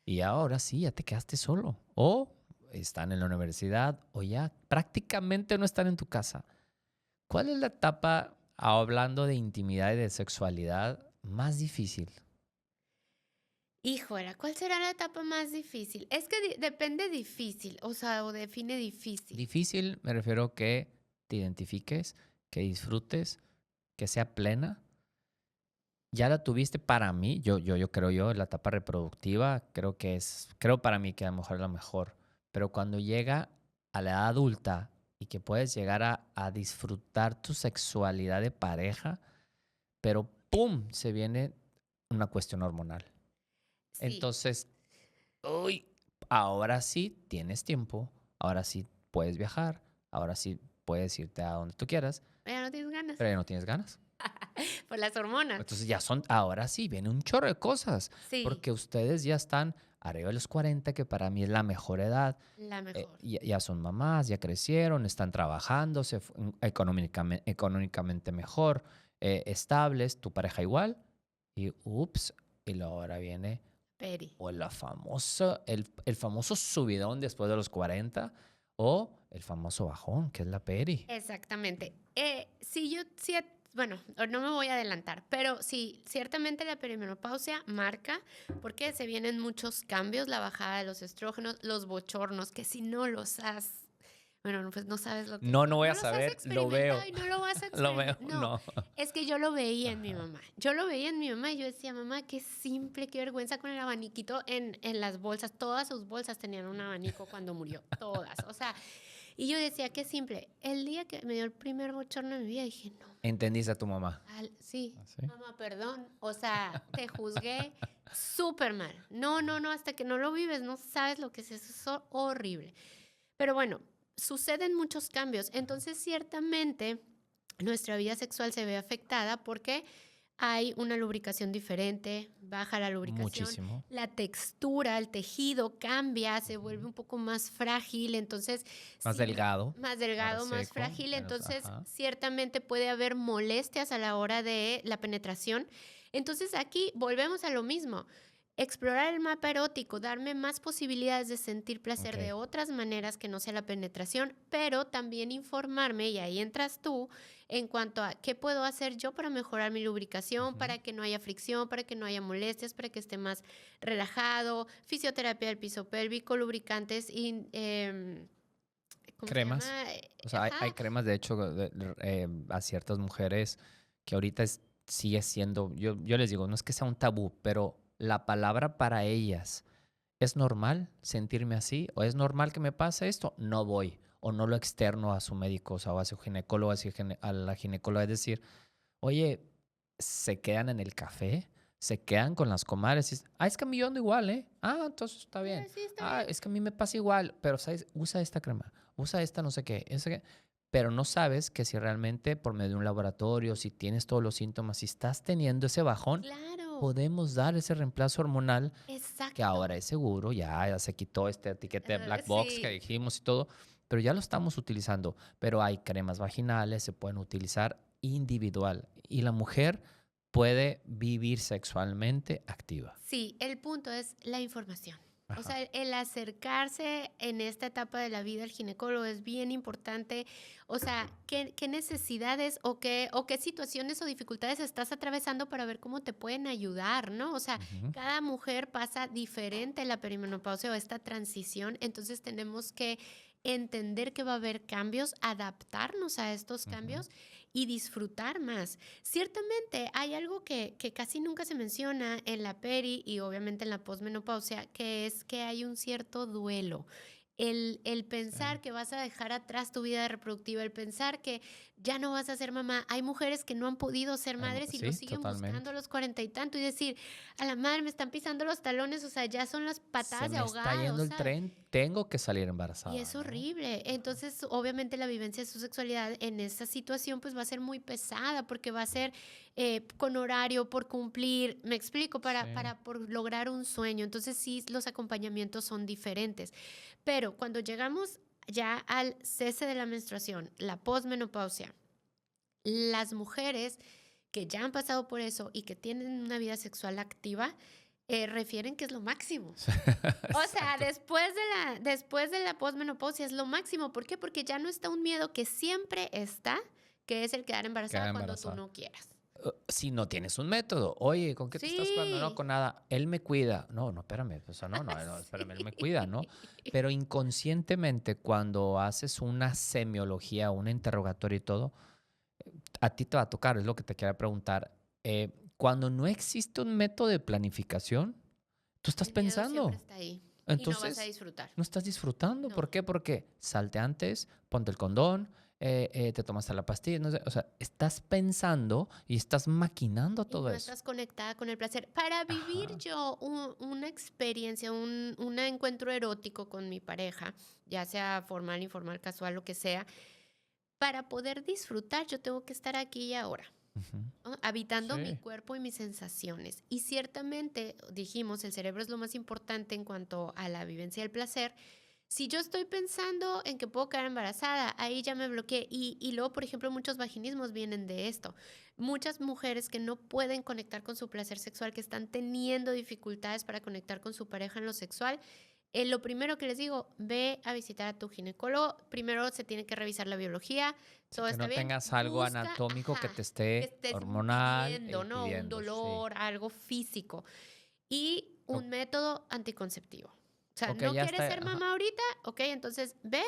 y ahora sí, ya te quedaste solo. O están en la universidad, o ya prácticamente no están en tu casa. ¿Cuál es la etapa, hablando de intimidad y de sexualidad, más difícil? Híjole, ¿cuál será la etapa más difícil? Es que depende difícil, o sea, o define difícil. Difícil me refiero a que te identifiques, que disfrutes, que sea plena. Ya la tuviste para mí, yo creo la etapa reproductiva, creo para mí que a lo mejor es la mejor. Pero cuando llega a la edad adulta y que puedes llegar a disfrutar tu sexualidad de pareja, pero ¡pum! Se viene una cuestión hormonal. Sí. Entonces, uy, ahora sí tienes tiempo, ahora sí puedes viajar, ahora sí puedes irte a donde tú quieras, Ya no tienes ganas. pero ya no tienes ganas. Por las hormonas. Entonces ahora sí, viene un chorro de cosas. Sí. Porque ustedes ya están arriba de los 40, que para mí es la mejor edad. La mejor. Ya son mamás, ya crecieron, están trabajando, económicamente mejor, estables, tu pareja igual. Y ups, y luego ahora viene Peri. o el famoso subidón después de los 40 o el famoso bajón, que es la peri. Exactamente. Bueno, no me voy a adelantar, pero sí, ciertamente la perimenopausia marca porque se vienen muchos cambios, la bajada de los estrógenos, los bochornos, que si no los has... Bueno, pues no sabes lo que... No voy a los has saber, lo veo. experimentado y no lo vas a Lo veo, experimentar. no. Es que yo lo veía en mi mamá. Yo lo veía en mi mamá y yo decía, mamá, qué simple, qué vergüenza con el abaniquito en las bolsas. Todas sus bolsas tenían un abanico cuando murió, todas. O sea, y yo decía, qué simple. El día que me dio el primer bochorno en mi vida, dije, no. ¿Entendiste a tu mamá? Sí, ¿Sí? mamá, perdón. O sea, te juzgué súper mal. No, hasta que no lo vives, no sabes lo que es eso. Es horrible. Pero bueno, suceden muchos cambios. Entonces, ciertamente, nuestra vida sexual se ve afectada porque hay una lubricación diferente, baja la lubricación. Muchísimo. La textura, el tejido cambia, se vuelve un poco más frágil, entonces... Más delgado. Más delgado, más seco, frágil, entonces ajá. ciertamente puede haber molestias a la hora de la penetración. Entonces aquí volvemos a lo mismo. Explorar el mapa erótico, darme más posibilidades de sentir placer de otras maneras que no sea la penetración, pero también informarme, y ahí entras tú, en cuanto a qué puedo hacer yo para mejorar mi lubricación, para que no haya fricción, para que no haya molestias, para que esté más relajado, fisioterapia del piso pélvico, lubricantes y... cremas. O sea, hay cremas, de hecho, a ciertas mujeres que ahorita sigue siendo, yo les digo, no es que sea un tabú, pero la palabra para ellas, ¿es normal sentirme así? ¿O es normal que me pase esto? No voy. O no lo externo a su médico, o sea, o a su ginecólogo, a la ginecóloga. Es decir, oye, se quedan en el café, se quedan con las comadres. Es que a mí yo ando igual, ¿eh? Entonces está bien. Sí, está bien. Es que a mí me pasa igual, pero ¿sabes? Usa esta crema, usa esta no sé qué, pero no sabes que si realmente por medio de un laboratorio, si tienes todos los síntomas, si estás teniendo ese bajón, Claro. podemos dar ese reemplazo hormonal que Exacto. ahora es seguro, ya se quitó esta etiqueta de black box que Sí. dijimos y todo, pero ya lo estamos utilizando. Pero hay cremas vaginales, se pueden utilizar individual y la mujer puede vivir sexualmente activa. Sí, el punto es la información. O Ajá. sea, el acercarse en esta etapa de la vida al ginecólogo es bien importante. O sea, qué necesidades o qué situaciones o dificultades estás atravesando para ver cómo te pueden ayudar, ¿no? O sea, Ujú, cada mujer pasa diferente la perimenopausia o esta transición, entonces tenemos que entender que va a haber cambios, adaptarnos a estos ujú. cambios y disfrutar más. Ciertamente hay algo que casi nunca se menciona en la peri y obviamente en la posmenopausia, que es que hay un cierto duelo. El Sí. pensar que vas a dejar atrás tu vida reproductiva, el pensar que ya no vas a ser mamá. Hay mujeres que no han podido ser madres y lo Sí, siguen buscando totalmente. a los 40 y tanto y decir, a la madre me están pisando los talones, o sea, ya son las Se patadas de me está ahogado, yendo el ¿sabes? tren, tengo que salir Y embarazada, es ¿no? horrible. Ajá. Entonces, obviamente la vivencia de su sexualidad en esa situación pues va a ser muy pesada porque va a ser con horario por cumplir, me explico, Sí. por lograr un sueño. Entonces sí, los acompañamientos son diferentes. Pero cuando llegamos ya al cese de la menstruación, la posmenopausia, las mujeres que ya han pasado por eso y que tienen una vida sexual activa, refieren que es lo máximo. O sea, Exacto. después de la posmenopausia es lo máximo. ¿Por qué? Porque ya no está un miedo que siempre está, que es el quedar Queda embarazada cuando tú embarazada. no quieras. Si no tienes un método, oye, ¿con qué te estás cuidando? No, Sí, con nada. Él me cuida. No, no, espérame, o sea, no, espérame, él me cuida, ¿no? sí. Pero inconscientemente, cuando haces una semiología, un interrogatorio y todo, a ti te va a tocar, es lo que te quería preguntar. Cuando no existe un método de planificación, tú estás El miedo siempre pensando. está ahí y no vas a Entonces, disfrutar. no estás disfrutando. No. ¿Por qué? Porque salte antes, ponte el condón, te tomaste la pastilla, no sé. O sea, estás pensando y estás maquinando Y todo no eso. estás conectada con el placer. Para vivir Ajá. yo una experiencia, un encuentro erótico con mi pareja, ya sea formal, informal, casual, lo que sea, para poder disfrutar yo tengo que estar aquí y ahora. Ujú. ¿No? Habitando mi Sí. cuerpo y mis sensaciones. Y ciertamente, dijimos, el cerebro es lo más importante en cuanto a la vivencia del placer. Si yo estoy pensando en que puedo quedar embarazada, ahí ya me bloqueé. Y luego, por ejemplo, muchos vaginismos vienen de esto. Muchas mujeres que no pueden conectar con su placer sexual, que están teniendo dificultades para conectar con su pareja en lo sexual, lo primero que les digo, ve a visitar a tu ginecólogo. Primero se tiene que revisar la biología, Sí, todo que está no bien. tengas algo Busca, anatómico que ajá, te que esté estés hormonal e pidiendo, ¿no? Un impidiendo, sí. dolor, algo físico. Y O- un método anticonceptivo. O sea, ok, no ya quieres está. ser Ajá. mamá ahorita, ok, entonces ve,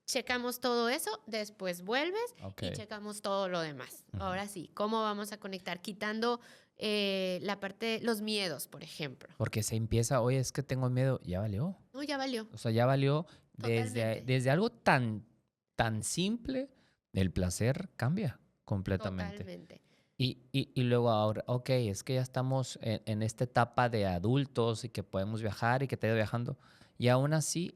checamos todo eso, después vuelves Ok. y checamos todo lo demás. Ujú. Ahora sí, ¿cómo vamos a conectar? Quitando la parte, los miedos, por ejemplo. Porque se empieza, oye, es que tengo miedo, ya valió. No, ya valió, O sea, ya valió totalmente, desde algo tan simple, el placer cambia completamente. totalmente. Y luego ahora, ok, es que ya estamos en esta etapa de adultos y que podemos viajar y que te ido viajando. Y aún así,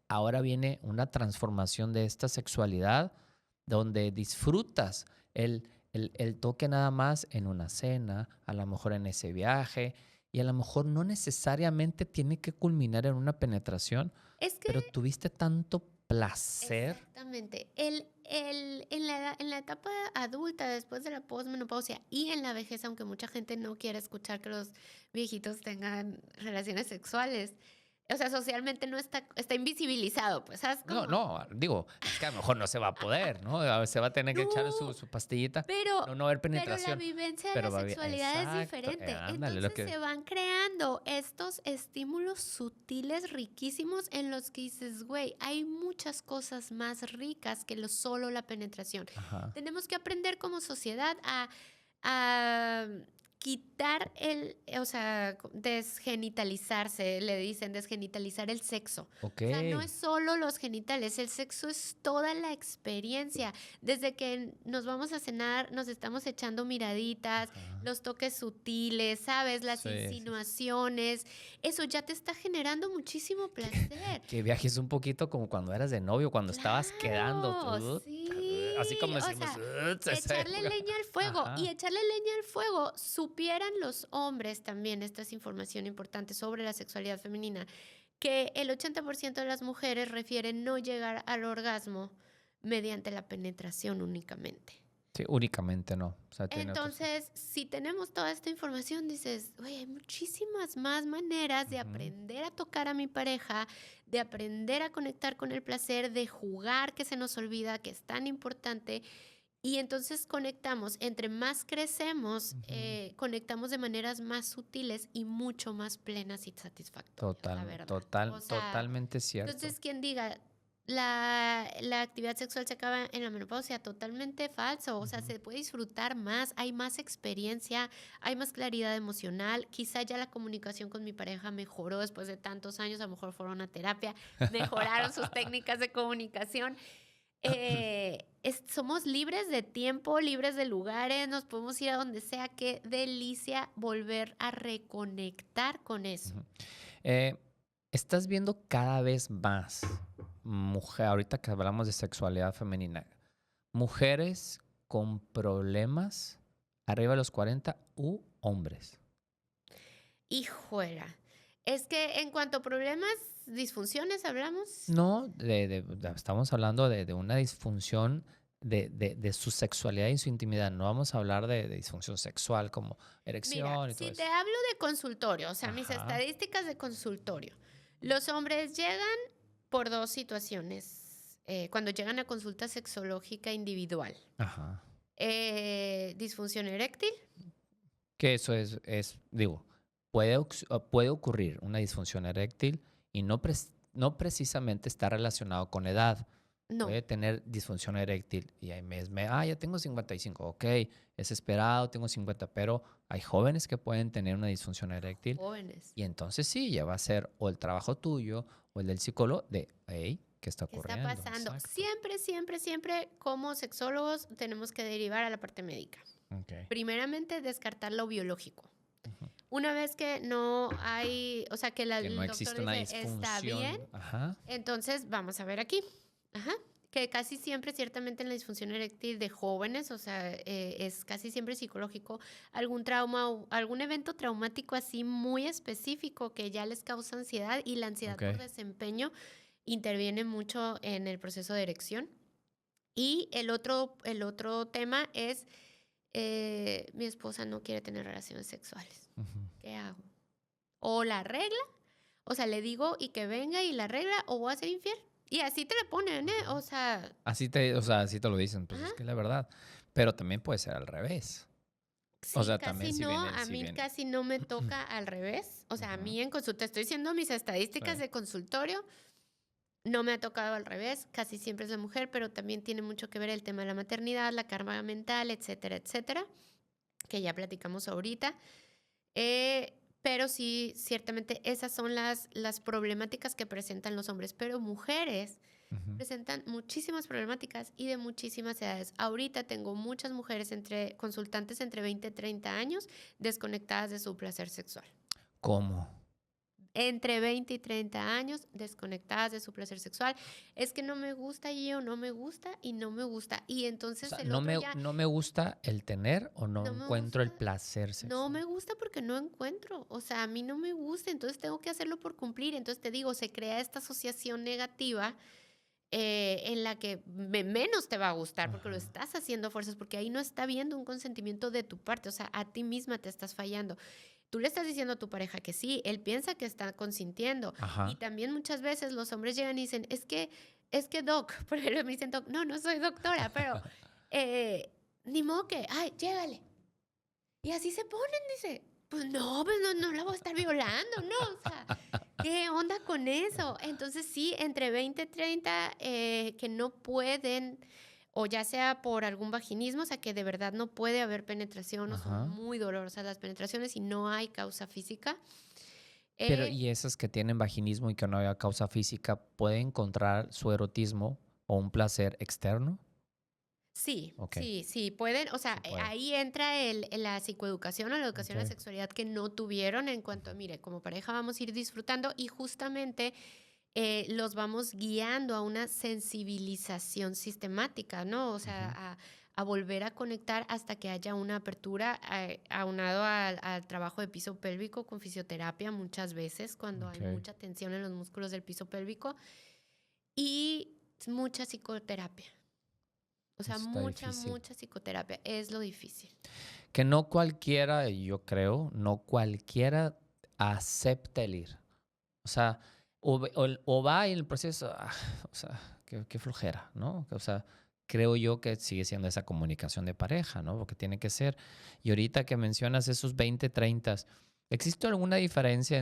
ahora viene una transformación de esta sexualidad donde disfrutas el toque nada más en una cena, a lo mejor en ese viaje, y a lo mejor no necesariamente tiene que culminar en una penetración, Es que pero tuviste tanto placer. exactamente. En la etapa adulta, después de la posmenopausia y en la vejez, aunque mucha gente no quiere escuchar que los viejitos tengan relaciones sexuales, o sea, socialmente no está invisibilizado, pues, ¿sabes No, cómo? no, digo, es que a lo mejor no se va a poder, ¿no? Se va a tener que echar No, su pastillita, pero, no va a haber pero la penetración, vivencia de la pero va bien. sexualidad es Exacto, diferente. ándale, lo Entonces que. se van creando estos estímulos sutiles riquísimos en los que dices, güey, hay muchas cosas más ricas que solo la penetración. Ajá. Tenemos que aprender como sociedad a quitar o sea, desgenitalizarse, le dicen, desgenitalizar el sexo. Ok. O sea, no es solo los genitales, el sexo es toda la experiencia. Desde que nos vamos a cenar, nos estamos echando miraditas, Ajá. los toques sutiles, ¿sabes? Las Sí, sí, sí. insinuaciones. Eso ya te está generando muchísimo placer. Que viajes un poquito como cuando eras de novio, cuando estabas quedando Claro, tú. sí. así como o decimos, sea, echarle leña al fuego. Ajá. Y echarle leña al fuego, supieran los hombres también, esta es información importante sobre la sexualidad femenina, que el 80% de las mujeres refieren no llegar al orgasmo mediante la penetración únicamente. Sí, únicamente no. O sea, tiene otros. Entonces, si tenemos toda esta información, dices, oye, hay muchísimas más maneras de Ujú. aprender a tocar a mi pareja, de aprender a conectar con el placer, de jugar, que se nos olvida, que es tan importante. Y entonces conectamos, entre más crecemos, Ujú. conectamos de maneras más sutiles y mucho más plenas y satisfactorias, la verdad. O sea, Totalmente cierto. entonces quien diga, la actividad sexual se acaba en la menopausia, totalmente falso. O sea, Ujú. se puede disfrutar más, hay más experiencia, hay más claridad emocional. Quizá ya la comunicación con mi pareja mejoró después de tantos años, a lo mejor fueron a terapia, mejoraron sus técnicas de comunicación. Somos libres de tiempo, libres de lugares, nos podemos ir a donde sea. Qué delicia volver a reconectar con eso. Ujú. Eh, estás viendo cada vez más mujer, ahorita que hablamos de sexualidad femenina, mujeres con problemas arriba de los 40 u hombres. Hijuela. Es que en cuanto a problemas, disfunciones, hablamos. No, estamos hablando de una disfunción de su sexualidad y su intimidad. No vamos a hablar de disfunción sexual como Mira, erección y todo si te eso. hablo de consultorio, o sea, mis Ajá, estadísticas de consultorio, los hombres llegan por dos situaciones, cuando llegan a consulta sexológica individual. ajá. Disfunción eréctil. Que eso digo, puede ocurrir una disfunción eréctil y no precisamente está relacionado con edad. No, Puede tener disfunción eréctil y ahí ya tengo 55, ok, es esperado, tengo 50, pero hay jóvenes que pueden tener una disfunción eréctil jóvenes. y entonces sí, ya va a ser o el trabajo tuyo o el del psicólogo de, hey, ¿qué está ¿Qué está ocurriendo? pasando? Exacto. Siempre, siempre, siempre, como sexólogos, tenemos que derivar a la parte médica. Ok. Primeramente, descartar lo biológico. Ujú. Una vez que no hay, o sea, que Que no el doctor existe una dice, está bien, disfunción. Ajá. entonces vamos a ver aquí. Ajá. Que casi siempre, ciertamente en la disfunción eréctil de jóvenes, o sea, es casi siempre psicológico, algún trauma o algún evento traumático así muy específico que ya les causa ansiedad, y la ansiedad Ok. por desempeño interviene mucho en el proceso de erección. Y el otro tema es, mi esposa no quiere tener relaciones sexuales. Ujú. ¿Qué hago? O la regla, o sea, le digo y que venga y la regla, o voy a ser infiel. Y así te la ponen, ¿eh? Ajá. O sea, O sea, así te lo dicen, pues ajá. es que es la verdad. Pero también puede ser al revés. O Sí, sea, también casi si no, viene, a si mí viene. casi no me toca al revés. O sea, a Ujú. mí en consulta, estoy diciendo mis estadísticas Sí. de consultorio, no me ha tocado al revés, casi siempre es la mujer, pero también tiene mucho que ver el tema de la maternidad, la carga mental, etcétera, etcétera, que ya platicamos ahorita. Pero sí, ciertamente esas son las problemáticas que presentan los hombres, pero mujeres Ujú. presentan muchísimas problemáticas y de muchísimas edades. Ahorita tengo muchas mujeres consultantes entre 20 y 30 años desconectadas de su placer sexual. ¿Cómo? Entre 20 y 30 años desconectadas de su placer sexual. Es que no me gusta, yo no me gusta y no me gusta. Y O entonces sea, el otro ya no me gusta el tener o no no me encuentro el gusta. placer No sexual. me gusta porque no encuentro, o sea, a mí no me gusta, entonces tengo que hacerlo por cumplir. Entonces te digo, se crea esta asociación negativa, en la que menos te va a gustar porque lo Ajá. estás haciendo a fuerzas, porque ahí no está viendo un consentimiento de tu parte, o sea, a ti misma te estás fallando. Tú le estás diciendo a tu pareja que sí, él piensa que está consintiendo. Y Ajá. también muchas veces los hombres llegan y dicen, es que doc, por ejemplo, me dicen doc, no, no soy doctora, pero ni modo que, ay, llégale. Y así se ponen, dice, pues no, no la voy a estar violando, ¿no? O sea, ¿qué onda con eso? Entonces sí, entre 20 y 30, que no pueden, o ya sea por algún vaginismo, o sea, que de verdad no puede haber penetración, o son Ajá. muy dolorosas las penetraciones y no hay causa física. Pero Eh, y esas que tienen vaginismo y que no haya causa física, ¿pueden encontrar su erotismo o un placer externo? Sí, Ok, sí, sí, pueden, o sí sea, puede. ahí entra la psicoeducación o la educación a la Ok. sexualidad que no tuvieron en cuanto a, Ujú. mire, como pareja vamos a ir disfrutando y justamente los vamos guiando a una sensibilización sistemática, ¿no? O sea, a volver a conectar hasta que haya una apertura, aunado al trabajo de piso pélvico con fisioterapia muchas veces, cuando hay Ok. mucha tensión en los músculos del piso pélvico, y mucha psicoterapia. O sea, Eso está mucha, difícil. mucha psicoterapia. Es lo difícil. Que no cualquiera, yo creo, no cualquiera acepta el ir. O sea, o va y en el proceso, o sea, qué flojera, ¿no? O sea, creo yo que sigue siendo esa comunicación de pareja, ¿no? Porque tiene que ser. Y ahorita que mencionas esos 20, 30, ¿existe alguna diferencia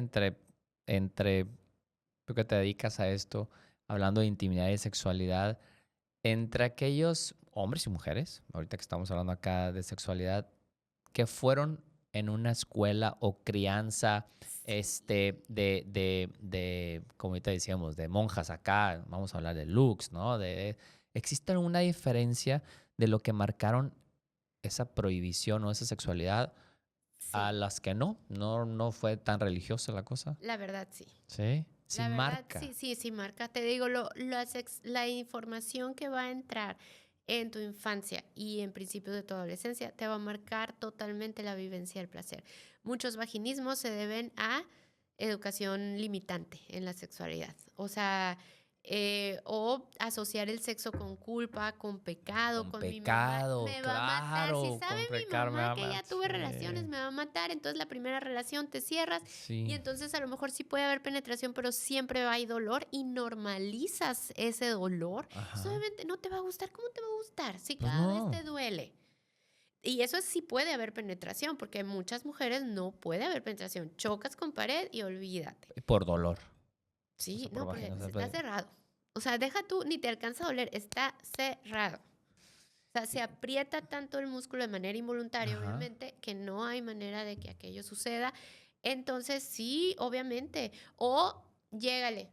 entre tú que te dedicas a esto, hablando de intimidad y sexualidad, entre aquellos hombres y mujeres, ahorita que estamos hablando acá de sexualidad, que fueron en una escuela o crianza Sí. como ahorita decíamos, de monjas acá, vamos a hablar de looks, ¿no? ¿Existe alguna diferencia de lo que marcaron esa prohibición o esa sexualidad a Sí, las que no fue tan religiosa la cosa? la verdad sí. Sí, sí La verdad, marca. sí, sí, sí, marca. Te digo, la información que va a entrar en tu infancia y en principios de tu adolescencia te va a marcar totalmente la vivencia del placer. Muchos vaginismos se deben a educación limitante en la sexualidad. O sea, o asociar el sexo con culpa, con pecado, Con con mi mamá pecado, me va a matar. Si claro, sabe con mi pecado me mamá va a que ya matar. tuve relaciones, me va a matar. Entonces la primera relación te cierras y Sí, entonces a lo mejor sí puede haber penetración, pero siempre hay dolor y normalizas ese dolor. Entonces, ajá. obviamente no te va a gustar. ¿Cómo te va a gustar si Pues cada vez te no. duele? Y eso sí puede haber penetración, porque en muchas mujeres no puede haber penetración. Chocas con pared y olvídate. Por dolor. O Sí, sea, por no, porque vagina. O sea, está cerrado. O sea, deja tú, ni te alcanza a doler, está cerrado. O sea, se aprieta tanto el músculo de manera involuntaria, ajá. obviamente, que no hay manera de que aquello suceda. Entonces, sí, obviamente. O llégale.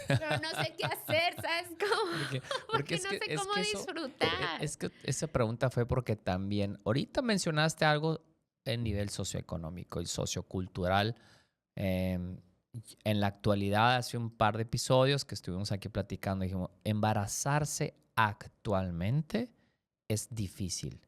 Pero no sé qué hacer, ¿sabes cómo? Porque, porque Porque no sé es cómo que eso, disfrutar. es que esa pregunta fue porque también, ahorita mencionaste algo en nivel socioeconómico y sociocultural. em, en la actualidad, hace un par de episodios que estuvimos aquí platicando, dijimos, embarazarse actualmente es difícil.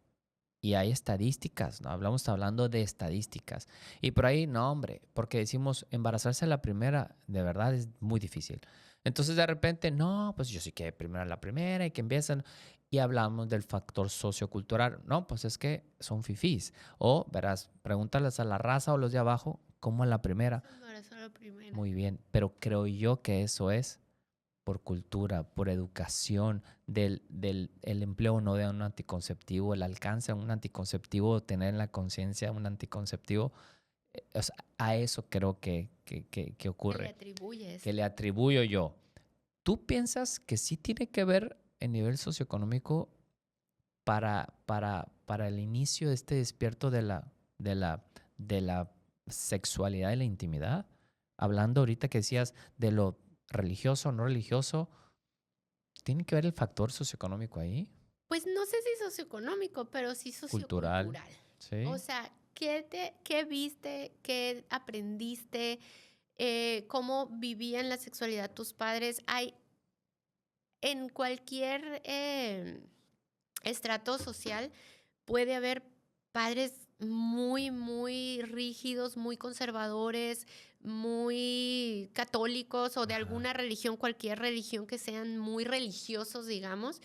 Y hay estadísticas, ¿no? Hablamos hablando de estadísticas. Y por ahí, no, hombre, porque decimos embarazarse a la primera, de verdad es muy difícil. Entonces, de repente, no, pues yo sí que primero a la primera y que empiezan. Y hablamos del factor sociocultural. No, pues es que son fifís. O, verás, pregúntales a la raza o los de abajo, ¿cómo a la primera? Se embarazó la primera. Muy bien, pero creo yo que eso es por cultura, por educación, el empleo no de un anticonceptivo, el alcance de un anticonceptivo, tener en la conciencia un anticonceptivo, o sea, a eso creo que ¿Qué le ocurre, atribuyes? que le atribuyo yo. ¿Tú piensas que sí tiene que ver el nivel socioeconómico para el inicio de este despierto de la, de la sexualidad y la intimidad? Hablando ahorita que decías de lo religioso, no religioso, ¿tiene que ver el factor socioeconómico ahí? Pues no sé si socioeconómico, pero sí Cultural, sociocultural. O ¿sí? sea, qué viste? ¿Qué aprendiste? ¿Cómo vivían la sexualidad tus padres? Hay en cualquier estrato social puede haber padres muy, muy rígidos, muy conservadores, muy católicos o de Ajá. alguna religión, cualquier religión que sean muy religiosos, digamos.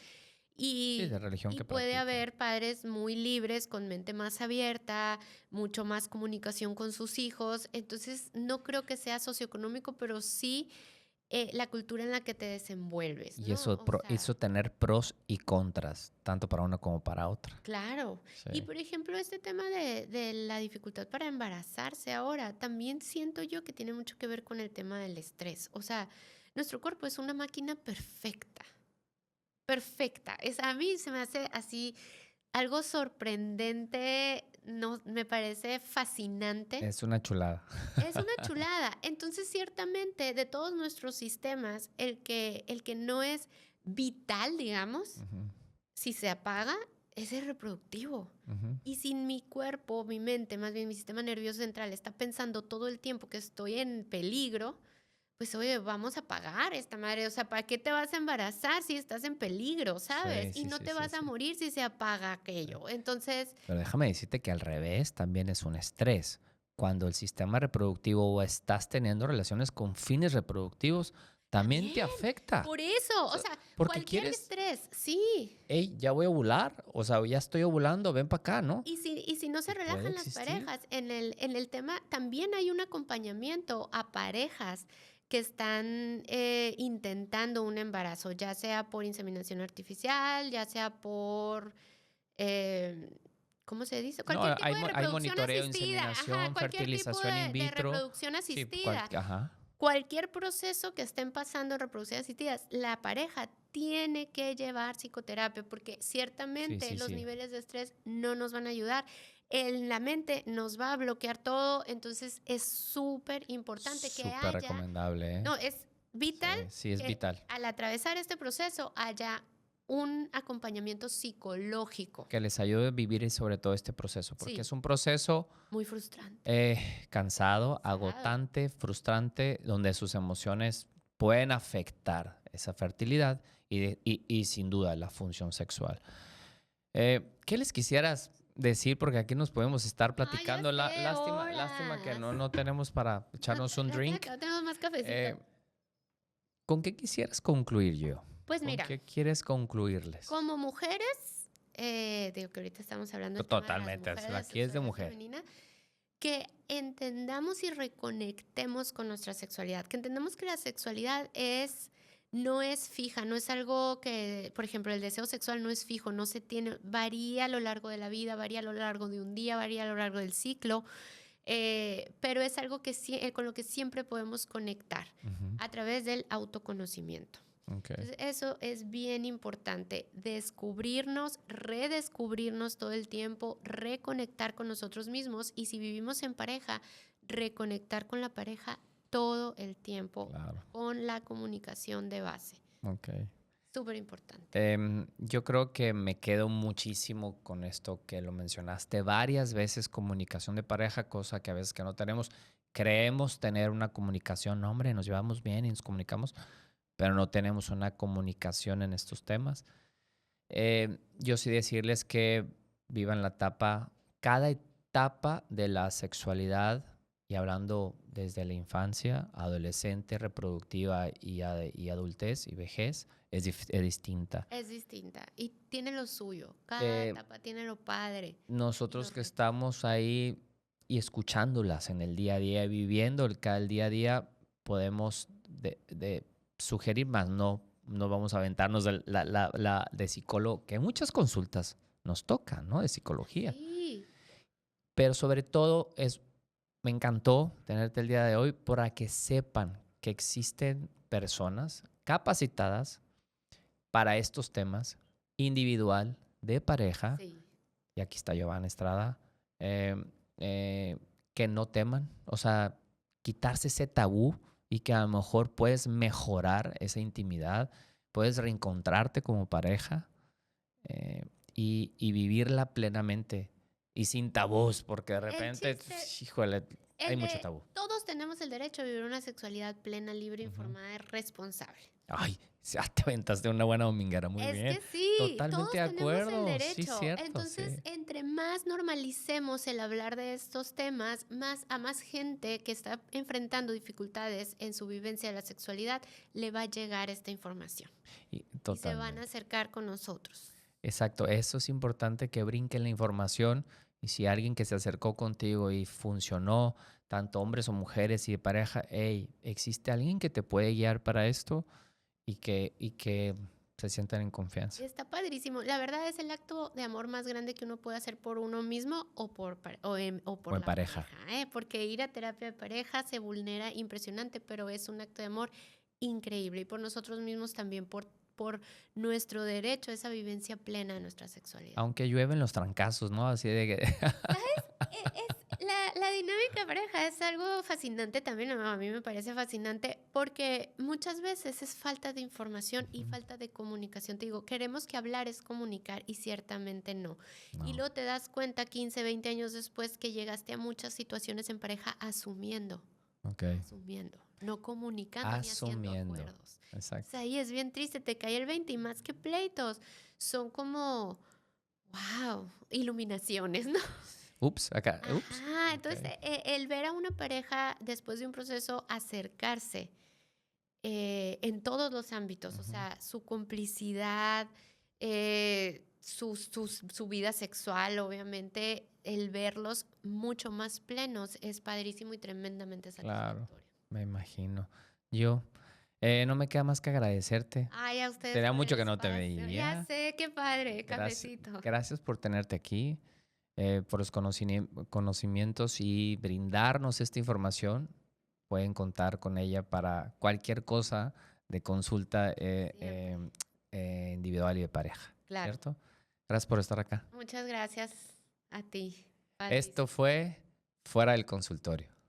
Sí, de Y, religión y que puede practiquen. haber padres muy libres, con mente más abierta, mucho más comunicación con sus hijos. Entonces, no creo que sea socioeconómico, pero sí la cultura en la que te desenvuelves, Y ¿no? eso, O sea, eso tener pros y contras, tanto para una como para otra. claro. Sí. Y por ejemplo, este tema de la dificultad para embarazarse ahora, también siento yo que tiene mucho que ver con el tema del estrés. O sea, nuestro cuerpo es una máquina perfecta, perfecta. A mí se me hace así algo sorprendente, no, me parece fascinante. Es una chulada. Es una chulada. Entonces, ciertamente, de todos nuestros sistemas, el que no es vital, digamos, Ujú, si se apaga, es el reproductivo. ujú. Y si mi cuerpo, mi mente, más bien mi sistema nervioso central está pensando todo el tiempo que estoy en peligro, pues oye, vamos a pagar esta madre, o sea, ¿para qué te vas a embarazar si estás en peligro, sabes? Sí, Y sí, no sí, te sí, vas a sí. morir si se apaga Sí. aquello. Entonces, Pero déjame decirte que al revés también es un estrés. Cuando el sistema reproductivo o estás teniendo relaciones con fines reproductivos, también también, te afecta. por eso, O o sea, sea, porque cualquier quieres, estrés, sí. hey, ya voy a ovular, o sea, ya estoy ovulando, ven para acá, ¿no? Y si no se Y puede relajan las existir. parejas, en el tema también hay un acompañamiento a parejas que están intentando un embarazo, ya sea por inseminación artificial, ya sea por, eh, ¿cómo se dice? No, Cualquier tipo de hay reproducción monitoreo, asistida, ajá, inseminación, cualquier tipo fertilización in de vitro. reproducción Sí, asistida. ajá. Cualquier proceso que estén pasando en reproducción asistida, la pareja tiene que llevar psicoterapia porque Sí, ciertamente sí, los sí. niveles de estrés no nos van a ayudar. En la mente nos va a bloquear todo, entonces es súper importante que Súper haya, recomendable, ¿eh? no, es vital Sí, sí, es que vital. al atravesar este proceso haya un acompañamiento psicológico. Que les ayude a vivir y sobre todo este proceso, porque es Sí, un proceso muy frustrante. cansado, Cansado. agotante, frustrante, donde sus emociones pueden afectar esa fertilidad y sin duda la función sexual. ¿Qué les quisieras decir? Porque aquí nos podemos estar Ay, ya platicando. sé, Lástima que horas. no tenemos para No, echarnos un lástima drink. que no tenemos más cafecito. Eh, ¿Con qué quisieras concluir yo? Pues ¿Con mira, qué quieres concluirles? como mujeres, digo que ahorita estamos hablando del tema de las Totalmente, mujeres, aquí es de sexualidad mujer. femenina, que entendamos y reconectemos con nuestra sexualidad, que entendamos que la sexualidad no es fija, no es algo que, por ejemplo, el deseo sexual no es fijo, no se tiene, varía a lo largo de la vida, varía a lo largo de un día, varía a lo largo del ciclo, pero es algo que, con lo que siempre podemos conectar Ujú, a través del autoconocimiento. ok. Entonces, eso es bien importante, descubrirnos, redescubrirnos todo el tiempo, reconectar con nosotros mismos y si vivimos en pareja, reconectar con la pareja todo el tiempo Claro, con la comunicación de base. ok. Súper importante. Yo creo que me quedo muchísimo con esto que lo mencionaste varias veces, comunicación de pareja, cosa que a veces que no tenemos. Creemos tener una comunicación, no, hombre, nos llevamos bien y nos comunicamos, pero no tenemos una comunicación en estos temas. Yo sí decirles que vivan la etapa, cada etapa de la sexualidad, y hablando desde la infancia, adolescente, reproductiva y adultez y vejez, es distinta. Es distinta y tiene lo suyo. Cada Eh, etapa tiene lo padre y lo Nosotros que reto. estamos ahí y escuchándolas en el día a día, viviendo el día a día, podemos de sugerir más, no vamos a aventarnos de psicólogo, que muchas consultas nos tocan, ¿no? De psicología. Sí, Pero sobre todo me encantó tenerte el día de hoy para que sepan que existen personas capacitadas para estos temas, individual, de pareja, sí. y aquí está Giovanna Estrada, eh, eh, que no teman, o sea, quitarse ese tabú y que a lo mejor puedes mejorar esa intimidad, puedes reencontrarte como pareja y vivirla plenamente y sin tabús, porque de El repente, chiste, híjole, hay el mucho de tabú. todos tenemos el derecho a vivir una sexualidad plena, libre, Ujú. informada y responsable. Ay, ya te aventaste una buena dominguera, muy Es bien. que sí, Totalmente todos de tenemos el acuerdo, sí, derecho. cierto, Entonces, sí. entre más normalicemos el hablar de estos temas, más gente que está enfrentando dificultades en su vivencia de la sexualidad, le va a llegar esta información y se van a Totalmente. acercar con nosotros. Exacto, eso es importante que brinquen la información y si alguien que se acercó contigo y funcionó, tanto hombres o mujeres y de pareja, hey, existe alguien que te puede guiar para esto y que se sientan en confianza. Está padrísimo. La verdad es el acto de amor más grande que uno puede hacer por uno mismo o O por en la pareja. pareja, ¿eh? Porque ir a terapia de pareja se vulnera impresionante, pero es un acto de amor increíble. Y por nosotros mismos también, por nuestro derecho a esa vivencia plena de nuestra sexualidad. Aunque llueven los trancazos, ¿no? Así de que... La dinámica de pareja es algo fascinante también, a mí me parece fascinante porque muchas veces es falta de información y Ujú, falta de comunicación. Te digo, queremos que hablar es comunicar y ciertamente no. Y no, luego te das cuenta 15, 20 años después que llegaste a muchas situaciones en pareja asumiendo, ok. asumiendo. no comunicando ni haciendo Asumiendo. acuerdos. Exacto. Ahí es bien triste, te cae el 20 y más que pleitos, son como, wow, iluminaciones, ¿no? Ups, acá, ups. Ajá, entonces Ok. el ver a una pareja después de un proceso acercarse en todos los ámbitos, o Ujú. sea, su complicidad, su vida sexual, obviamente, el verlos mucho más plenos es padrísimo y tremendamente Claro, satisfactorio. me imagino. Yo, no me queda más que agradecerte. Ay, a ustedes Tenía por el mucho que no te espacio. Ya veía. sé, qué padre, Gracias, cafecito. gracias por tenerte aquí, por los conocimientos y brindarnos esta información. Pueden contar con ella para cualquier cosa de consulta Siempre, individual y de pareja, claro. ¿cierto? Gracias por estar acá. Muchas gracias a ti. Esto Padrísimo. fue Fuera del Consultorio.